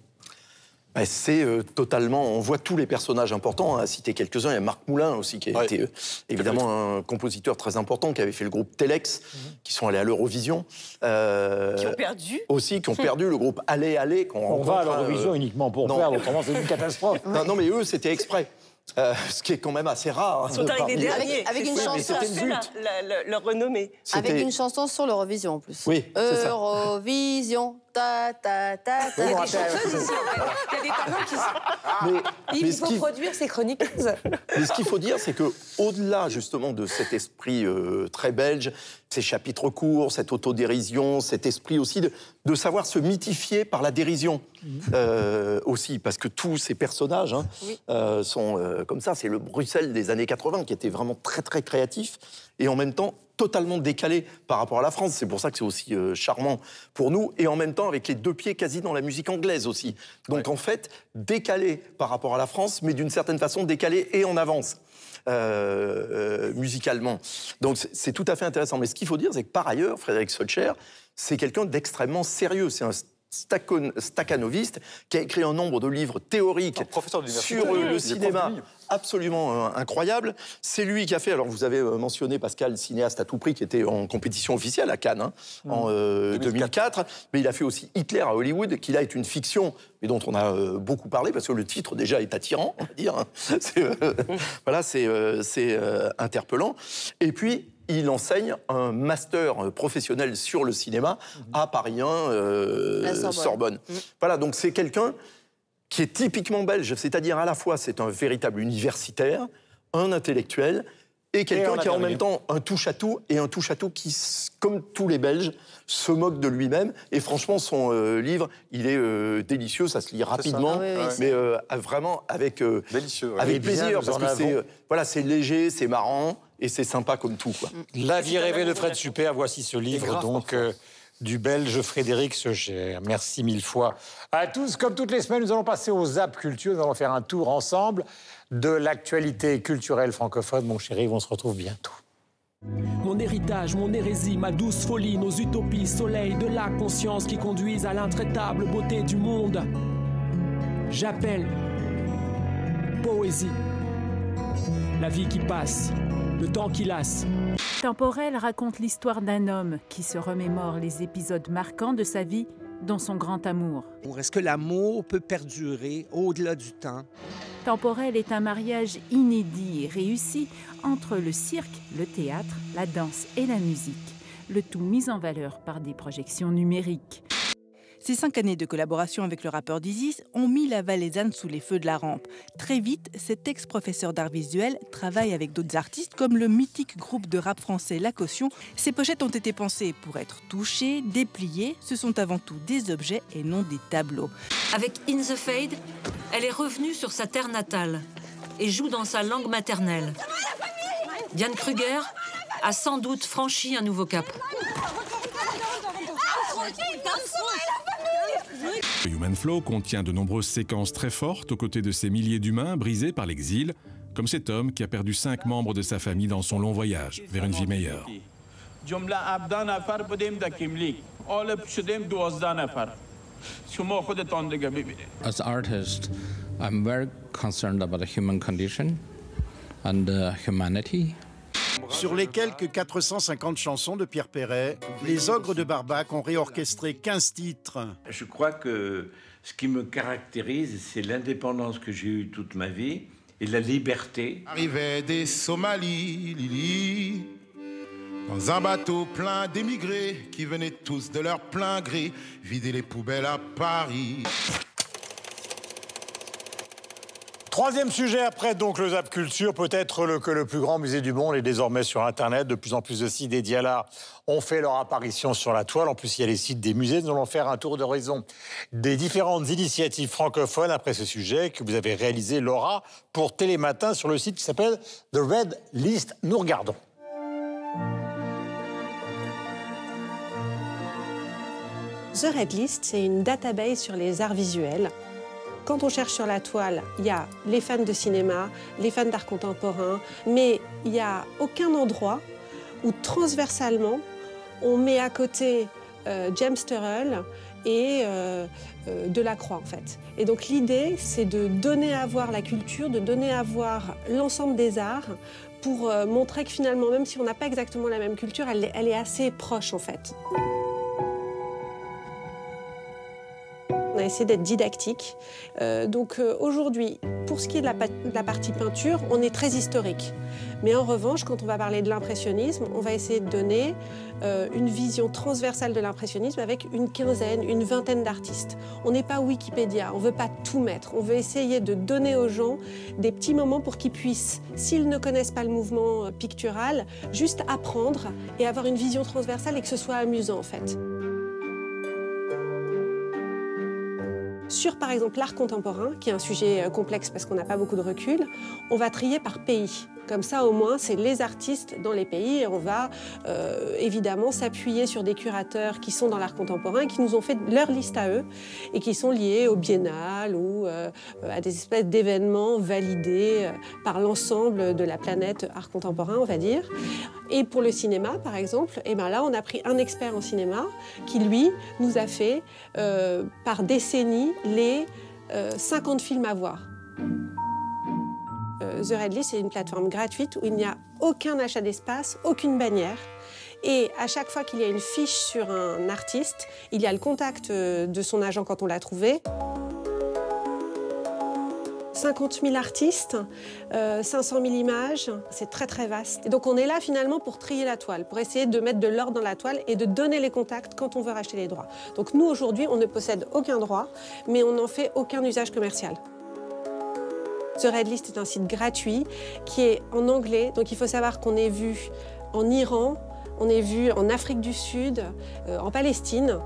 C'est totalement... On voit tous les personnages importants. À citer quelques-uns, il y a Marc Moulin aussi, qui a été évidemment un compositeur très important, qui avait fait le groupe Telex, qui sont allés à l'Eurovision. Qui ont perdu. Aussi, qui ont perdu le groupe Allez, Allez. On va à l'Eurovision uniquement pour perdre, autrement c'est une catastrophe. Non, mais eux, c'était exprès. Ce qui est quand même assez rare. Ils sont arrivés derniers. Avec une chanson leur renommée. Avec une chanson sur l'Eurovision en plus. Oui, Eurovision, ta ta ta ta. Il y a des chanteuses ici, en fait. Il y a des talents qui sont... Il faut produire ces chroniqueuses. Mais ce qu'il faut dire, c'est qu'au-delà justement de cet esprit très belge, ces chapitres courts, cette autodérision, cet esprit aussi de savoir se mythifier par la dérision aussi, parce que tous ces personnages sont comme ça. C'est le Bruxelles des années 80 qui était vraiment très très créatif et en même temps totalement décalé par rapport à la France. C'est pour ça que c'est aussi charmant pour nous. Et en même temps, avec les deux pieds quasi dans la musique anglaise aussi. Donc en fait, décalé par rapport à la France, mais d'une certaine façon décalé et en avance. Musicalement. Donc c'est tout à fait intéressant. Mais ce qu'il faut dire, c'est que par ailleurs, Frédéric Schœlcher, c'est quelqu'un d'extrêmement sérieux. C'est un staccanoviste qui a écrit un nombre de livres théoriques sur le cinéma absolument incroyable. C'est lui qui a fait, alors vous avez mentionné Pascal, cinéaste à tout prix, qui était en compétition officielle à Cannes en 2004, mais il a fait aussi Hitler à Hollywood, qui là est une fiction, mais dont on a beaucoup parlé, parce que le titre déjà est attirant, on va dire. Voilà, c'est interpellant. Et puis, il enseigne un master professionnel sur le cinéma à Paris 1, Sorbonne. Voilà, donc c'est quelqu'un qui est typiquement belge, c'est-à-dire à la fois c'est un véritable universitaire, un intellectuel, et quelqu'un qui a en même temps un touche-à-tout, et un touche-à-tout qui, comme tous les Belges, se moque de lui-même. Et franchement, son livre, il est délicieux, ça se lit rapidement, mais vraiment avec plaisir, parce que c'est léger, c'est marrant, et c'est sympa comme tout, quoi. La vie rêvée de Fred Super, voici ce livre, donc... du Belge Frédéric Schœlcher. Merci mille fois à tous. Comme toutes les semaines, nous allons passer aux Zap Culture. Nous allons faire un tour ensemble de l'actualité culturelle francophone. Mon chéri, on se retrouve bientôt. Mon héritage, mon hérésie, ma douce folie, nos utopies, soleil de la conscience qui conduisent à l'intraitable beauté du monde. J'appelle poésie. La vie qui passe, le temps qui lasse. Temporel raconte l'histoire d'un homme qui se remémore les épisodes marquants de sa vie, dont son grand amour. Est-ce que l'amour peut perdurer au-delà du temps? Temporel est un mariage inédit et réussi entre le cirque, le théâtre, la danse et la musique, le tout mis en valeur par des projections numériques. Ces 5 années de collaboration avec le rappeur Dizzy ont mis la Valaisanne sous les feux de la rampe. Très vite, cet ex-professeur d'art visuel travaille avec d'autres artistes comme le mythique groupe de rap français La Caution. Ces pochettes ont été pensées pour être touchées, dépliées. Ce sont avant tout des objets et non des tableaux. Avec In the Fade, elle est revenue sur sa terre natale et joue dans sa langue maternelle. Diane Kruger a sans doute franchi un nouveau cap. Human Flow contient de nombreuses séquences très fortes aux côtés de ces milliers d'humains brisés par l'exil, comme cet homme qui a perdu 5 membres de sa famille dans son long voyage vers une vie meilleure. As an artist, I'm very concerned about the human condition and humanity. Sur les quelques 450 chansons de Pierre Perret, les Ogres de Barbac ont réorchestré 15 titres. Je crois que ce qui me caractérise, c'est l'indépendance que j'ai eue toute ma vie et la liberté. Arrivaient des Somalis, Lili, dans un bateau plein d'émigrés qui venaient tous de leur plein gré vider les poubelles à Paris. Troisième sujet après donc le Zap Culture, peut-être que le plus grand musée du monde est désormais sur Internet. De plus en plus de sites dédiés à l'art ont fait leur apparition sur la toile. En plus, il y a les sites des musées. Nous allons faire un tour d'horizon des différentes initiatives francophones après ce sujet que vous avez réalisé, Laura, pour Télématin sur le site qui s'appelle The Red List. Nous regardons. The Red List, c'est une database sur les arts visuels. Quand on cherche sur la toile, il y a les fans de cinéma, les fans d'art contemporain, mais il n'y a aucun endroit où transversalement, on met à côté James Turrell et Delacroix, en fait. Et donc l'idée, c'est de donner à voir la culture, de donner à voir l'ensemble des arts pour montrer que finalement, même si on n'a pas exactement la même culture, elle est assez proche, en fait. On a essayé d'être didactique. Aujourd'hui, pour ce qui est de la partie peinture, on est très historique. Mais en revanche, quand on va parler de l'impressionnisme, on va essayer de donner une vision transversale de l'impressionnisme avec une quinzaine, une vingtaine d'artistes. On n'est pas Wikipédia, on ne veut pas tout mettre. On veut essayer de donner aux gens des petits moments pour qu'ils puissent, s'ils ne connaissent pas le mouvement pictural, juste apprendre et avoir une vision transversale et que ce soit amusant, en fait. Sur, par exemple, l'art contemporain, qui est un sujet complexe parce qu'on n'a pas beaucoup de recul, on va trier par pays. Comme ça, au moins, c'est les artistes dans les pays et on va évidemment s'appuyer sur des curateurs qui sont dans l'art contemporain, qui nous ont fait leur liste à eux et qui sont liés au biennale ou à des espèces d'événements validés par l'ensemble de la planète art contemporain, on va dire. Et pour le cinéma, par exemple, et ben là, on a pris un expert en cinéma qui, lui, nous a fait par décennie les 50 films à voir. The Red List, c'est une plateforme gratuite où il n'y a aucun achat d'espace, aucune bannière. Et à chaque fois qu'il y a une fiche sur un artiste, il y a le contact de son agent quand on l'a trouvé. 50 000 artistes, 500 000 images, c'est très très vaste. Et donc on est là finalement pour trier la toile, pour essayer de mettre de l'ordre dans la toile et de donner les contacts quand on veut racheter les droits. Donc nous aujourd'hui, on ne possède aucun droit, mais on n'en fait aucun usage commercial. The Red List est un site gratuit qui est en anglais, donc il faut savoir qu'on est vu en Iran, on est vu en Afrique du Sud, en Palestine.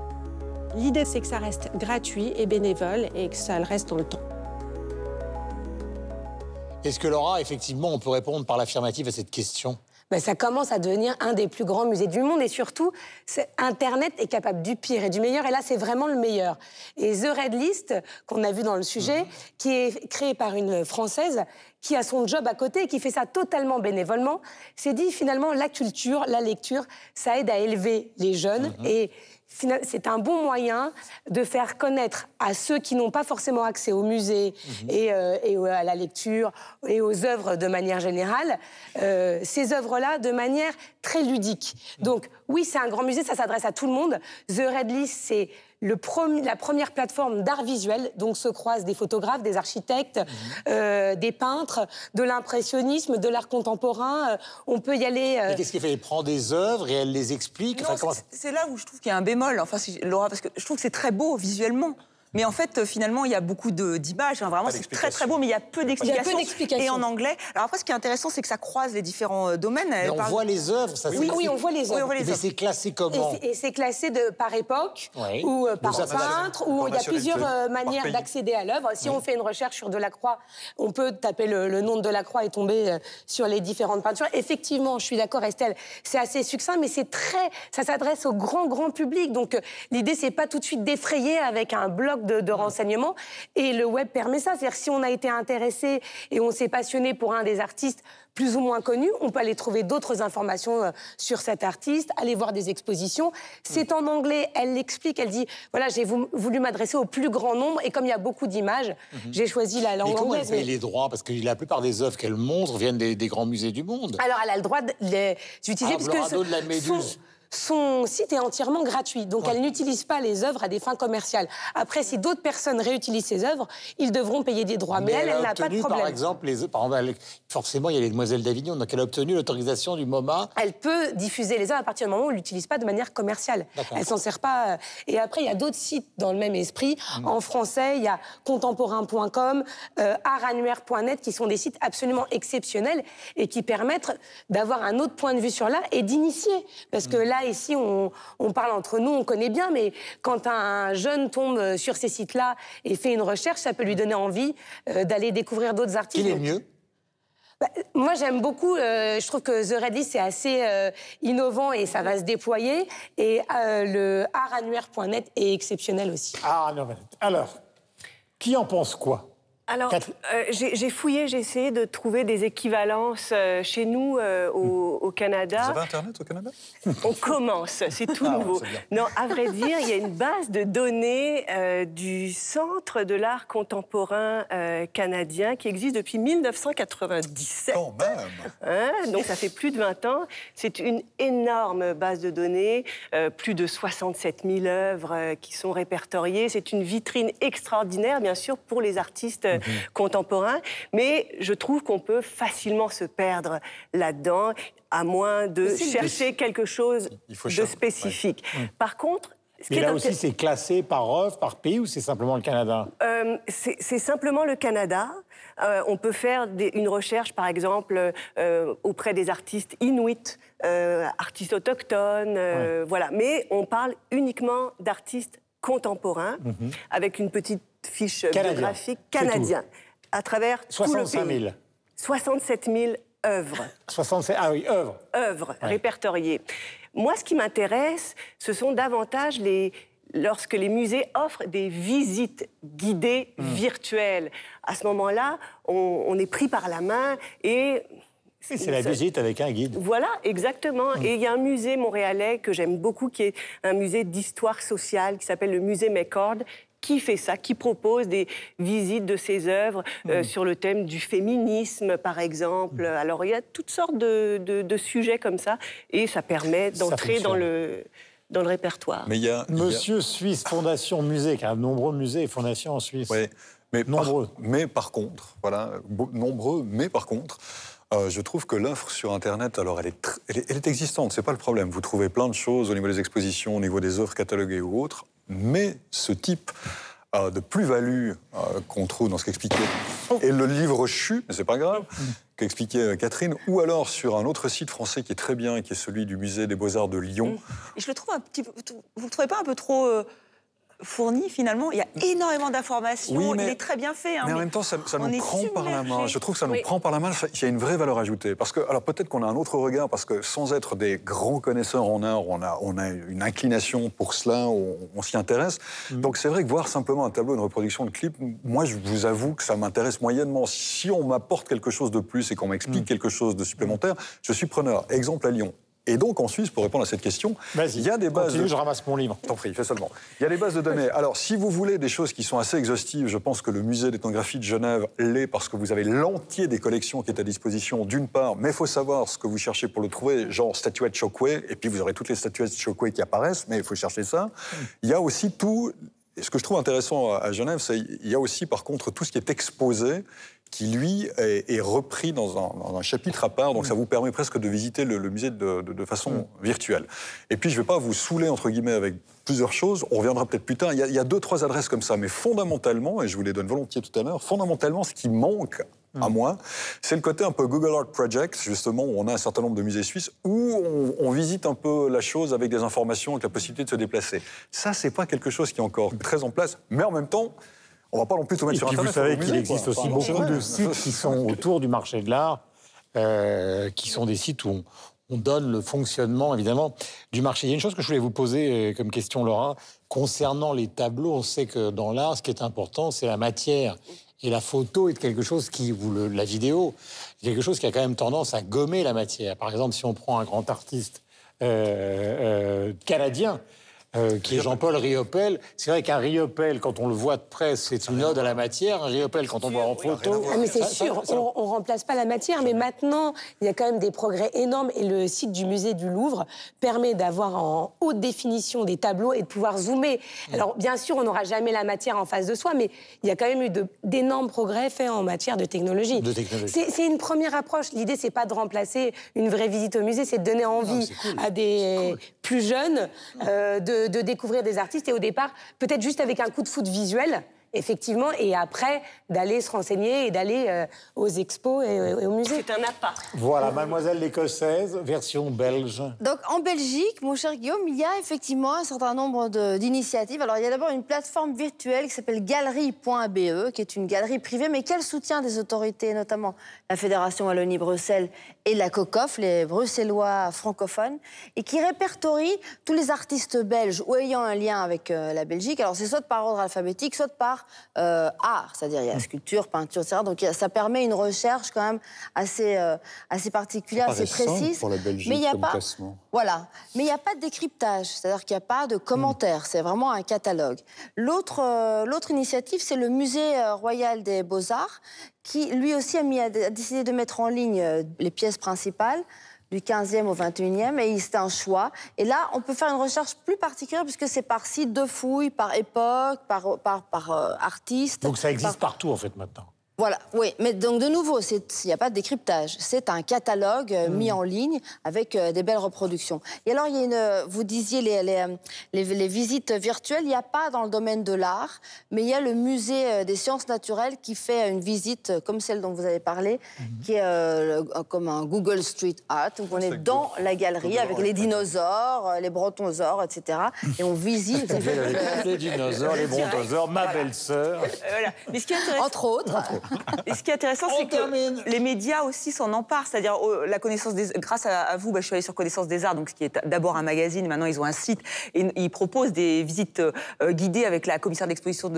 L'idée, c'est que ça reste gratuit et bénévole et que ça le reste dans le temps. Est-ce que, Laura, effectivement, on peut répondre par l'affirmative à cette question ? Ben, ça commence à devenir un des plus grands musées du monde et surtout, Internet est capable du pire et du meilleur et là, c'est vraiment le meilleur. Et The Red List, qu'on a vu dans le sujet, qui est créé par une Française qui a son job à côté et qui fait ça totalement bénévolement, s'est dit finalement la culture, la lecture, ça aide à élever les jeunes et c'est un bon moyen de faire connaître à ceux qui n'ont pas forcément accès aux musées et à la lecture et aux œuvres de manière générale, ces œuvres-là de manière très ludique. Donc oui, c'est un grand musée, ça s'adresse à tout le monde. The Red List, c'est la première plateforme d'art visuel, donc se croisent des photographes, des architectes, des peintres, de l'impressionnisme, de l'art contemporain. On peut y aller... Mais qu'est-ce qu'elle fait ? Elle prend des œuvres et elle les explique. Non, c'est là où je trouve qu'il y a un bémol, enfin, Laura, parce que je trouve que c'est très beau visuellement. Mais en fait, finalement, il y a beaucoup d'images. Hein, vraiment, c'est très, très beau, mais il y a peu d'explications. Et en anglais. Alors après, ce qui est intéressant, c'est que ça croise les différents domaines. Mais on voit les œuvres, ça oui, on voit les œuvres. Mais c'est classé comment ? Et c'est classé par époque, ou par peintre, ou il y a plusieurs manières d'accéder à l'œuvre. Si on fait une recherche sur Delacroix, on peut taper le nom de Delacroix et tomber sur les différentes peintures. Effectivement, je suis d'accord, Estelle, c'est assez succinct, mais ça s'adresse au grand public. Donc l'idée, c'est pas tout de suite d'effrayer avec un bloc de renseignements. Et le web permet ça. C'est-à-dire si on a été intéressé et on s'est passionné pour un des artistes plus ou moins connus, on peut aller trouver d'autres informations sur cet artiste, aller voir des expositions. C'est en anglais, elle l'explique, elle dit, voilà, j'ai voulu m'adresser au plus grand nombre et comme il y a beaucoup d'images, j'ai choisi la langue anglaise. Mais comment elle paye les droits ? Parce que la plupart des œuvres qu'elle montre viennent des grands musées du monde. Alors, elle a le droit de les utiliser Eldorado de la Méduse. son site est entièrement gratuit, donc elle n'utilise pas les œuvres à des fins commerciales. Après, si d'autres personnes réutilisent ces œuvres, ils devront payer des droits. Mais elle n'a pas de problème. Par exemple, forcément, il y a les Demoiselles d'Avignon, donc elle a obtenu l'autorisation du MoMA. Elle peut diffuser les œuvres à partir du moment où elle ne l'utilise pas de manière commerciale. Elle ne s'en sert pas. Et après, il y a d'autres sites dans le même esprit. En français, il y a contemporain.com, artannuaire.net, qui sont des sites absolument exceptionnels et qui permettent d'avoir un autre point de vue sur l'art et d'initier. Parce que là, ici, on parle entre nous, on connaît bien, mais quand un jeune tombe sur ces sites-là et fait une recherche, ça peut lui donner envie d'aller découvrir d'autres artistes. Quel est mieux? Moi, j'aime beaucoup. Je trouve que The Ready, c'est assez innovant et ça va se déployer. Et le artannuaire.net est exceptionnel aussi. Alors, qui en pense quoi? Alors, j'ai fouillé, j'ai essayé de trouver des équivalences chez nous au Canada. Vous avez Internet au Canada? On commence, c'est tout nouveau. Non, à vrai dire, il y a une base de données du Centre de l'art contemporain canadien qui existe depuis 1997. Quand même. Donc ça fait plus de 20 ans. C'est une énorme base de données, plus de 67 000 œuvres qui sont répertoriées. C'est une vitrine extraordinaire, bien sûr, pour les artistes contemporains, mais je trouve qu'on peut facilement se perdre là-dedans, à moins de chercher quelque chose de spécifique. Par contre, mais là aussi, c'est classé par œuvre, par pays, ou c'est simplement le Canada? C'est simplement le Canada. On peut faire une recherche, par exemple, auprès des artistes inuits, artistes autochtones, voilà. Mais on parle uniquement d'artistes contemporains, avec une petite fiche biographique canadien, à travers 65 000. tout le pays. 67 000 œuvres. 67, œuvres. Œuvres répertoriées. Moi, ce qui m'intéresse, ce sont davantage lorsque les musées offrent des visites guidées virtuelles. À ce moment-là, on est pris par la main et... C'est la visite avec un guide. Voilà, exactement. Et il y a un musée montréalais que j'aime beaucoup, qui est un musée d'histoire sociale, qui s'appelle le musée McCord, qui fait ça, qui propose des visites de ses œuvres sur le thème du féminisme, par exemple. Alors, il y a toutes sortes de sujets comme ça, et ça permet d'entrer dans le répertoire. Mais Monsieur Suisse, Fondation Musée, qui a de nombreux musées et fondations en Suisse. Oui, mais nombreux. Mais par contre, nombreux, mais par contre... je trouve que l'offre sur Internet, alors elle est existante, c'est pas le problème. Vous trouvez plein de choses au niveau des expositions, au niveau des offres cataloguées ou autres, mais ce type de plus-value qu'on trouve dans ce qu'expliquait et le livre CHU, mais c'est pas grave, qu'expliquait Catherine, ou alors sur un autre site français qui est très bien, qui est celui du Musée des Beaux-Arts de Lyon. Et je le trouve un petit peu... Vous le trouvez pas un peu trop... fourni, finalement, il y a énormément d'informations, il est très bien fait. Mais en même temps, ça nous prend par la main. Je trouve que ça nous prend par la main, il y a une vraie valeur ajoutée. Parce que, alors peut-être qu'on a un autre regard, parce que sans être des grands connaisseurs en art, on a une inclination pour cela, on s'y intéresse. Donc c'est vrai que voir simplement un tableau, une reproduction de clip, moi je vous avoue que ça m'intéresse moyennement. Si on m'apporte quelque chose de plus et qu'on m'explique quelque chose de supplémentaire, je suis preneur. Exemple à Lyon. Et donc, en Suisse, pour répondre à cette question, il y a des bases... je ramasse mon livre. T'en prie, fais seulement. Il y a des bases de données. Alors, si vous voulez des choses qui sont assez exhaustives, je pense que le musée d'ethnographie de Genève l'est, parce que vous avez l'entier des collections qui est à disposition, d'une part, mais il faut savoir ce que vous cherchez pour le trouver, genre statuette Chokwe, et puis vous aurez toutes les statuettes Chokwe qui apparaissent, mais il faut chercher ça. Il y a aussi tout... Et ce que je trouve intéressant à Genève, c'est qu'il y a aussi, par contre, tout ce qui est exposé, qui, lui, est repris dans un chapitre à part. Donc, ça vous permet presque de visiter le musée de façon virtuelle. Et puis, je ne vais pas vous saouler, entre guillemets, avec plusieurs choses. On reviendra peut-être plus tard. Il y a 2-3 adresses comme ça. Mais fondamentalement, et je vous les donne volontiers tout à l'heure, fondamentalement, ce qui manque à moi, c'est le côté un peu Google Art Project, justement, où on a un certain nombre de musées suisses, où on visite un peu la chose avec des informations, avec la possibilité de se déplacer. Ça, c'est pas quelque chose qui est encore très en place. Mais en même temps, on va pas non plus tout mettre sur Internet. Vous savez qu'il existe aussi beaucoup de sites qui sont autour du marché de l'art, qui sont des sites où on donne le fonctionnement, évidemment, du marché. Il y a une chose que je voulais vous poser comme question, Laura. Concernant les tableaux, on sait que dans l'art, ce qui est important, c'est la matière. Et la photo est quelque chose la vidéo, est quelque chose qui a quand même tendance à gommer la matière. Par exemple, si on prend un grand artiste canadien, qui est Jean-Paul Riopel. C'est vrai qu'un Riopel, quand on le voit de près, c'est une ode à la matière. Un Riopel, quand on le voit en photo... Ah mais c'est sûr, on ne remplace pas la matière, mais maintenant, il y a quand même des progrès énormes et le site du musée du Louvre permet d'avoir en haute définition des tableaux et de pouvoir zoomer. Alors, bien sûr, on n'aura jamais la matière en face de soi, mais il y a quand même eu d'énormes progrès faits en matière de technologie. C'est une première approche. L'idée, c'est pas de remplacer une vraie visite au musée, c'est de donner envie à des plus jeunes de découvrir des artistes et au départ, peut-être juste avec un coup de foot visuel, effectivement, et après, d'aller se renseigner et d'aller aux expos et au musée. C'est un appât. Voilà, Mademoiselle l'Écossaise, version belge. Donc, en Belgique, mon cher Guillaume, il y a effectivement un certain nombre d'initiatives. Alors, il y a d'abord une plateforme virtuelle qui s'appelle galerie.be, qui est une galerie privée, mais qui a le soutien des autorités, notamment la Fédération Wallonie-Bruxelles et la COCOF, les Bruxellois francophones, et qui répertorie tous les artistes belges ou ayant un lien avec la Belgique. Alors, c'est soit par ordre alphabétique, soit par art, c'est-à-dire il y a sculpture, peinture, etc. Donc ça permet une recherche quand même assez particulière, assez précise. Pour la Belgique, mais il n'y a comme pas, classement. voilà, mais il n'y a pas de décryptage, c'est-à-dire qu'il n'y a pas de commentaires. C'est vraiment un catalogue. L'autre initiative, c'est le Musée royal des Beaux-Arts, qui lui aussi a décidé de mettre en ligne les pièces principales du 15e au 21e, et c'est un choix. Et là, on peut faire une recherche plus particulière, puisque c'est par site de fouille, par époque, par artiste. Donc ça existe partout, en fait, maintenant. Voilà, oui, mais donc de nouveau, il n'y a pas de décryptage. C'est un catalogue mis en ligne avec des belles reproductions. Et alors, il y a vous disiez les visites virtuelles, il n'y a pas dans le domaine de l'art, mais il y a le musée des sciences naturelles qui fait une visite comme celle dont vous avez parlé, qui est comme un Google Street Art, où on est dans la galerie avec les dinosaures, les brontosaures, etc. Et on visite... Les dinosaures, les brontosaures, ma belle-sœur... Voilà. Mais ce qui est intéressant... Entre autres... Et ce qui est intéressant, c'est que les médias aussi s'en emparent. C'est-à-dire, la connaissance des... grâce à vous, je suis allée sur Connaissance des Arts, donc ce qui est d'abord un magazine. Maintenant, ils ont un site et ils proposent des visites guidées avec la commissaire d'exposition,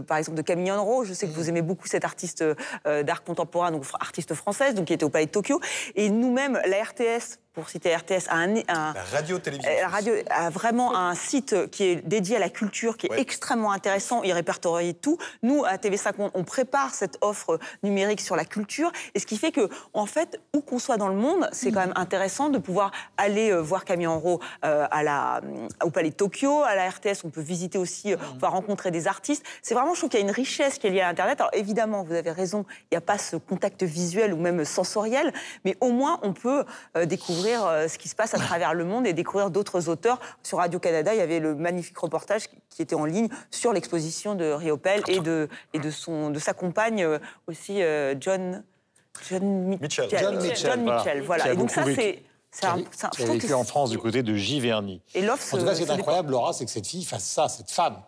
par exemple, de Camille Henro. Je sais que vous aimez beaucoup cette artiste d'art contemporain, donc artiste française, donc qui était au Palais de Tokyo. Et nous-mêmes, la RTS... Pour citer RTS, la radio-télévision. La radio a vraiment un site qui est dédié à la culture, qui est extrêmement intéressant. Il répertorie tout. Nous, à TV5, on prépare cette offre numérique sur la culture. Et ce qui fait que, en fait, où qu'on soit dans le monde, c'est quand même intéressant de pouvoir aller voir Camille Henro au Palais de Tokyo. À la RTS, on peut visiter aussi, on va rencontrer des artistes. C'est vraiment, je trouve qu'il y a une richesse qui est liée à Internet. Alors évidemment, vous avez raison, il n'y a pas ce contact visuel ou même sensoriel, mais au moins, on peut découvrir ce qui se passe à travers le monde et découvrir d'autres auteurs. Sur Radio-Canada, il y avait le magnifique reportage qui était en ligne sur l'exposition de Riopel et de sa compagne aussi, John Mitchell. Voilà. Et donc ça, c'est qui a vécu en France du côté de Giverny. Et en tout cas, ce qui est incroyable, Laura, c'est que cette fille fasse ça, cette femme,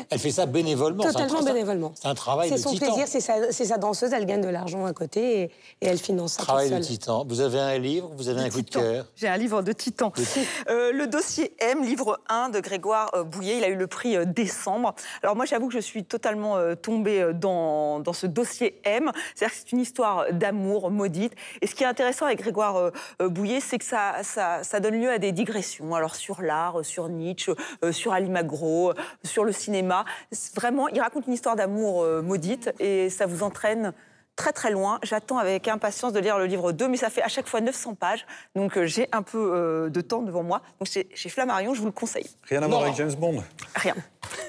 elle fait ça bénévolement. Totalement bénévolement. C'est un travail de titan. C'est son plaisir, c'est sa danseuse, elle gagne de l'argent à côté et elle finance ça. Travail de titan. Vous avez un livre, vous avez un coup de cœur. J'ai un livre de titan. Le dossier M, livre 1 de Grégoire Bouillet. Il a eu le prix décembre. Alors moi, j'avoue que je suis totalement tombée dans ce dossier M. C'est-à-dire que c'est une histoire d'amour maudite. Et ce qui est intéressant avec Grégoire Bouillet, c'est que ça donne lieu à des digressions. Alors sur l'art, sur Nietzsche, sur Almagro, sur le cinéma. Vraiment, il raconte une histoire d'amour maudite et ça vous entraîne très très loin. J'attends avec impatience de lire le livre 2, mais ça fait à chaque fois 900 pages. Donc j'ai un peu de temps devant moi. Donc chez Flammarion, je vous le conseille. Rien à voir avec James Bond. Rien.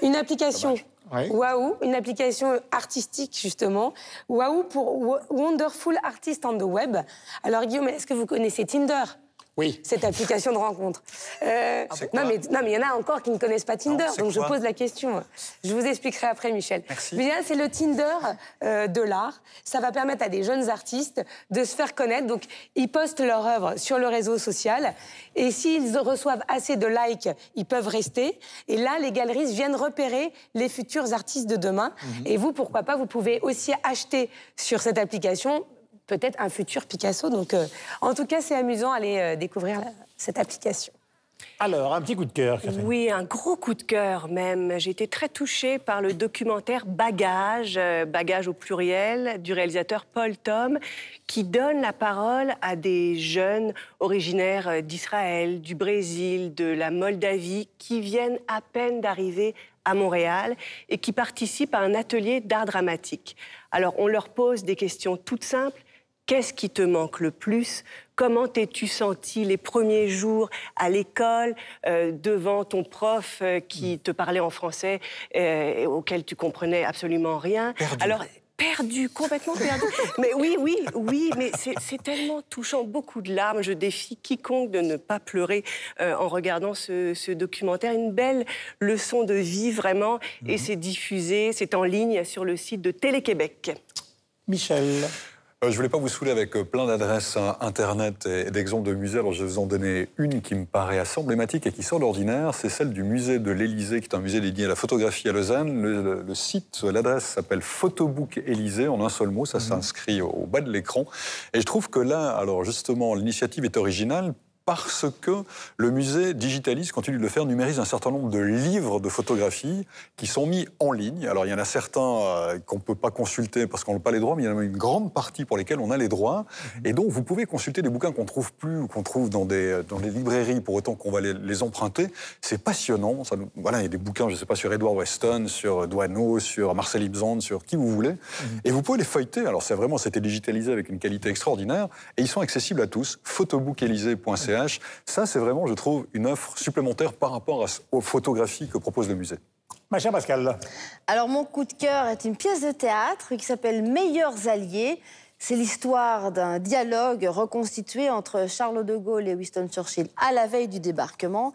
Une application... Waouh, une application artistique justement. Waouh pour Wonderful Artist on the Web. Alors Guillaume, est-ce que vous connaissez Tinder ? Oui. Cette application de rencontre. Non, mais il y en a encore qui ne connaissent pas Tinder, donc je pose la question. Je vous expliquerai après, Michel. Merci. Mais là, c'est le Tinder de l'art. Ça va permettre à des jeunes artistes de se faire connaître. Donc, ils postent leur œuvre sur le réseau social. Et s'ils reçoivent assez de likes, ils peuvent rester. Et là, les galeristes viennent repérer les futurs artistes de demain. Et vous, pourquoi pas, vous pouvez aussi acheter sur cette application peut-être un futur Picasso. Donc, en tout cas, c'est amusant d'aller découvrir cette application. Alors, un petit coup de cœur, Catherine. Oui, un gros coup de cœur même. J'ai été très touchée par le documentaire Bagages, Bagages au pluriel, du réalisateur Paul Thom, qui donne la parole à des jeunes originaires d'Israël, du Brésil, de la Moldavie, qui viennent à peine d'arriver à Montréal et qui participent à un atelier d'art dramatique. Alors, on leur pose des questions toutes simples. Qu'est-ce qui te manque le plus? Comment t'es-tu senti les premiers jours à l'école devant ton prof qui te parlait en français et auquel tu comprenais absolument rien? Alors, perdu, complètement perdu. Mais oui, mais c'est tellement touchant, beaucoup de larmes. Je défie quiconque de ne pas pleurer en regardant ce documentaire. Une belle leçon de vie, vraiment. Et c'est diffusé, c'est en ligne sur le site de Télé-Québec. Michel. Je ne voulais pas vous saouler avec plein d'adresses Internet et d'exemples de musées. Alors, je vais vous en donner une qui me paraît assez emblématique et qui sort de l'ordinaire. C'est celle du musée de l'Élysée, qui est un musée dédié à la photographie à Lausanne. Le site, l'adresse s'appelle Photobook Élysée, en un seul mot. Ça s'inscrit au bas de l'écran. Et je trouve que là, alors justement, l'initiative est originale, parce que le musée digitalise, continue de le faire, numérise un certain nombre de livres de photographie qui sont mis en ligne. Alors, il y en a certains qu'on ne peut pas consulter parce qu'on n'a pas les droits, mais il y en a une grande partie pour lesquelles on a les droits. Et donc, vous pouvez consulter des bouquins qu'on ne trouve plus ou qu'on trouve dans des librairies pour autant qu'on va les emprunter. C'est passionnant. Voilà, il y a des bouquins, je ne sais pas, sur Edward Weston, sur Douaneau, sur Marcel Ibzand, sur qui vous voulez. Et vous pouvez les feuilleter. Alors, c'était digitalisé avec une qualité extraordinaire. Et ils sont accessibles à tous. Photobookelysée.ca. Ça, c'est vraiment, je trouve, une offre supplémentaire par rapport aux photographies que propose le musée. Ma chère Pascal. Alors, mon coup de cœur est une pièce de théâtre qui s'appelle Meilleurs alliés. C'est l'histoire d'un dialogue reconstitué entre Charles de Gaulle et Winston Churchill à la veille du débarquement.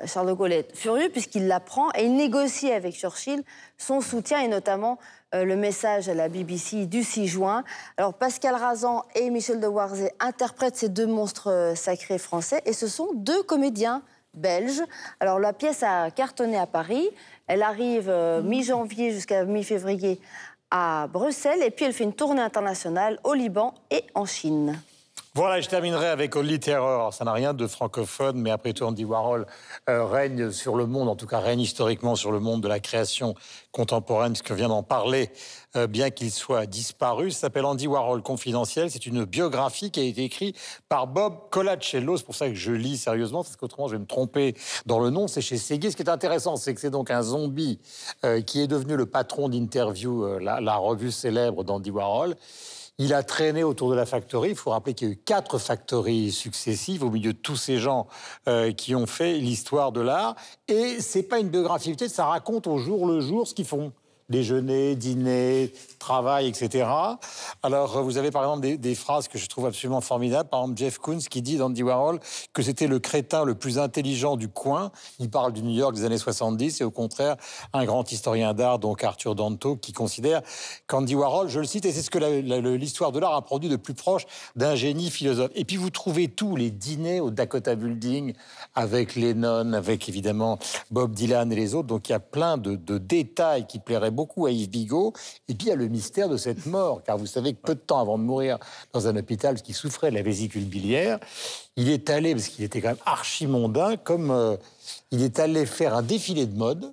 Charles de Gaulle est furieux puisqu'il l'apprend et il négocie avec Churchill son soutien et notamment le message à la BBC du 6 juin. Alors Pascal Razan et Michel de Warzé interprètent ces deux monstres sacrés français et ce sont deux comédiens belges. Alors la pièce a cartonné à Paris, elle arrive mi-janvier jusqu'à mi-février à Bruxelles et puis elle fait une tournée internationale au Liban et en Chine. Voilà, je terminerai avec Only Terror. Ça n'a rien de francophone, mais après tout, Andy Warhol règne sur le monde, en tout cas règne historiquement sur le monde de la création contemporaine, puisque vient d'en parler, bien qu'il soit disparu. Ça s'appelle Andy Warhol Confidentiel. C'est une biographie qui a été écrite par Bob Colacello. C'est pour ça que je lis sérieusement, parce qu'autrement, je vais me tromper dans le nom. C'est chez Séguier. Ce qui est intéressant, c'est que c'est donc un zombie qui est devenu le patron d'Interview, la revue célèbre d'Andy Warhol. Il a traîné autour de la factory. Il faut rappeler qu'il y a eu 4 factories successives au milieu de tous ces gens qui ont fait l'histoire de l'art. Et c'est pas une biographie, ça raconte au jour le jour ce qu'ils font. Déjeuner, dîner, travail, etc. Alors, vous avez par exemple des phrases que je trouve absolument formidables. Par exemple, Jeff Koons qui dit d'Andy Warhol que c'était le crétin le plus intelligent du coin. Il parle du New York des années 70 et au contraire, un grand historien d'art, donc Arthur Danto, qui considère qu'Andy Warhol, je le cite, et c'est ce que l'histoire de l'art a produit de plus proche d'un génie philosophe. Et puis vous trouvez tous les dîners au Dakota Building avec Lennon, avec évidemment Bob Dylan et les autres. Donc il y a plein de détails qui plairaient beaucoup à Yves Bigot. Et puis il y a le mystère de cette mort, car vous savez que peu de temps avant de mourir dans un hôpital, parce qu'il souffrait de la vésicule biliaire, il est allé, parce qu'il était quand même archi-mondain, il est allé faire un défilé de mode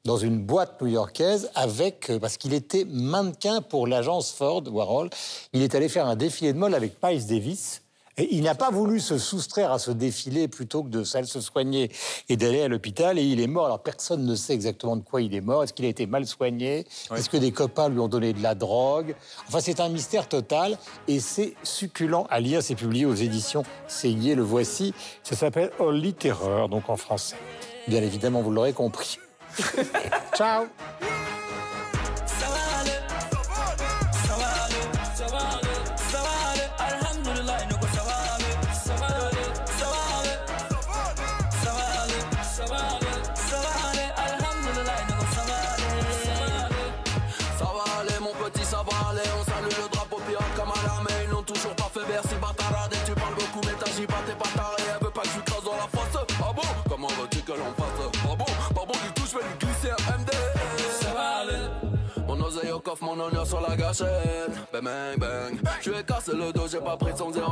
dans une boîte new-yorkaise parce qu'il était mannequin pour l'agence Ford, Warhol. Il est allé faire un défilé de mode avec Miles Davis. Et il n'a pas voulu se soustraire à ce défilé plutôt que de se soigner et d'aller à l'hôpital. Et il est mort. Alors, personne ne sait exactement de quoi il est mort. Est-ce qu'il a été mal soigné? Est-ce que des copains lui ont donné de la drogue? Enfin, c'est un mystère total. Et c'est succulent à lire. C'est publié aux éditions Séguier. Le voici. Ça s'appelle Only Terror, donc en français. Bien évidemment, vous l'aurez compris. Ciao. Mon honneur sur la gâchette, bang bang bang. Je lui ai cassé le dos, j'ai pas pris son 07.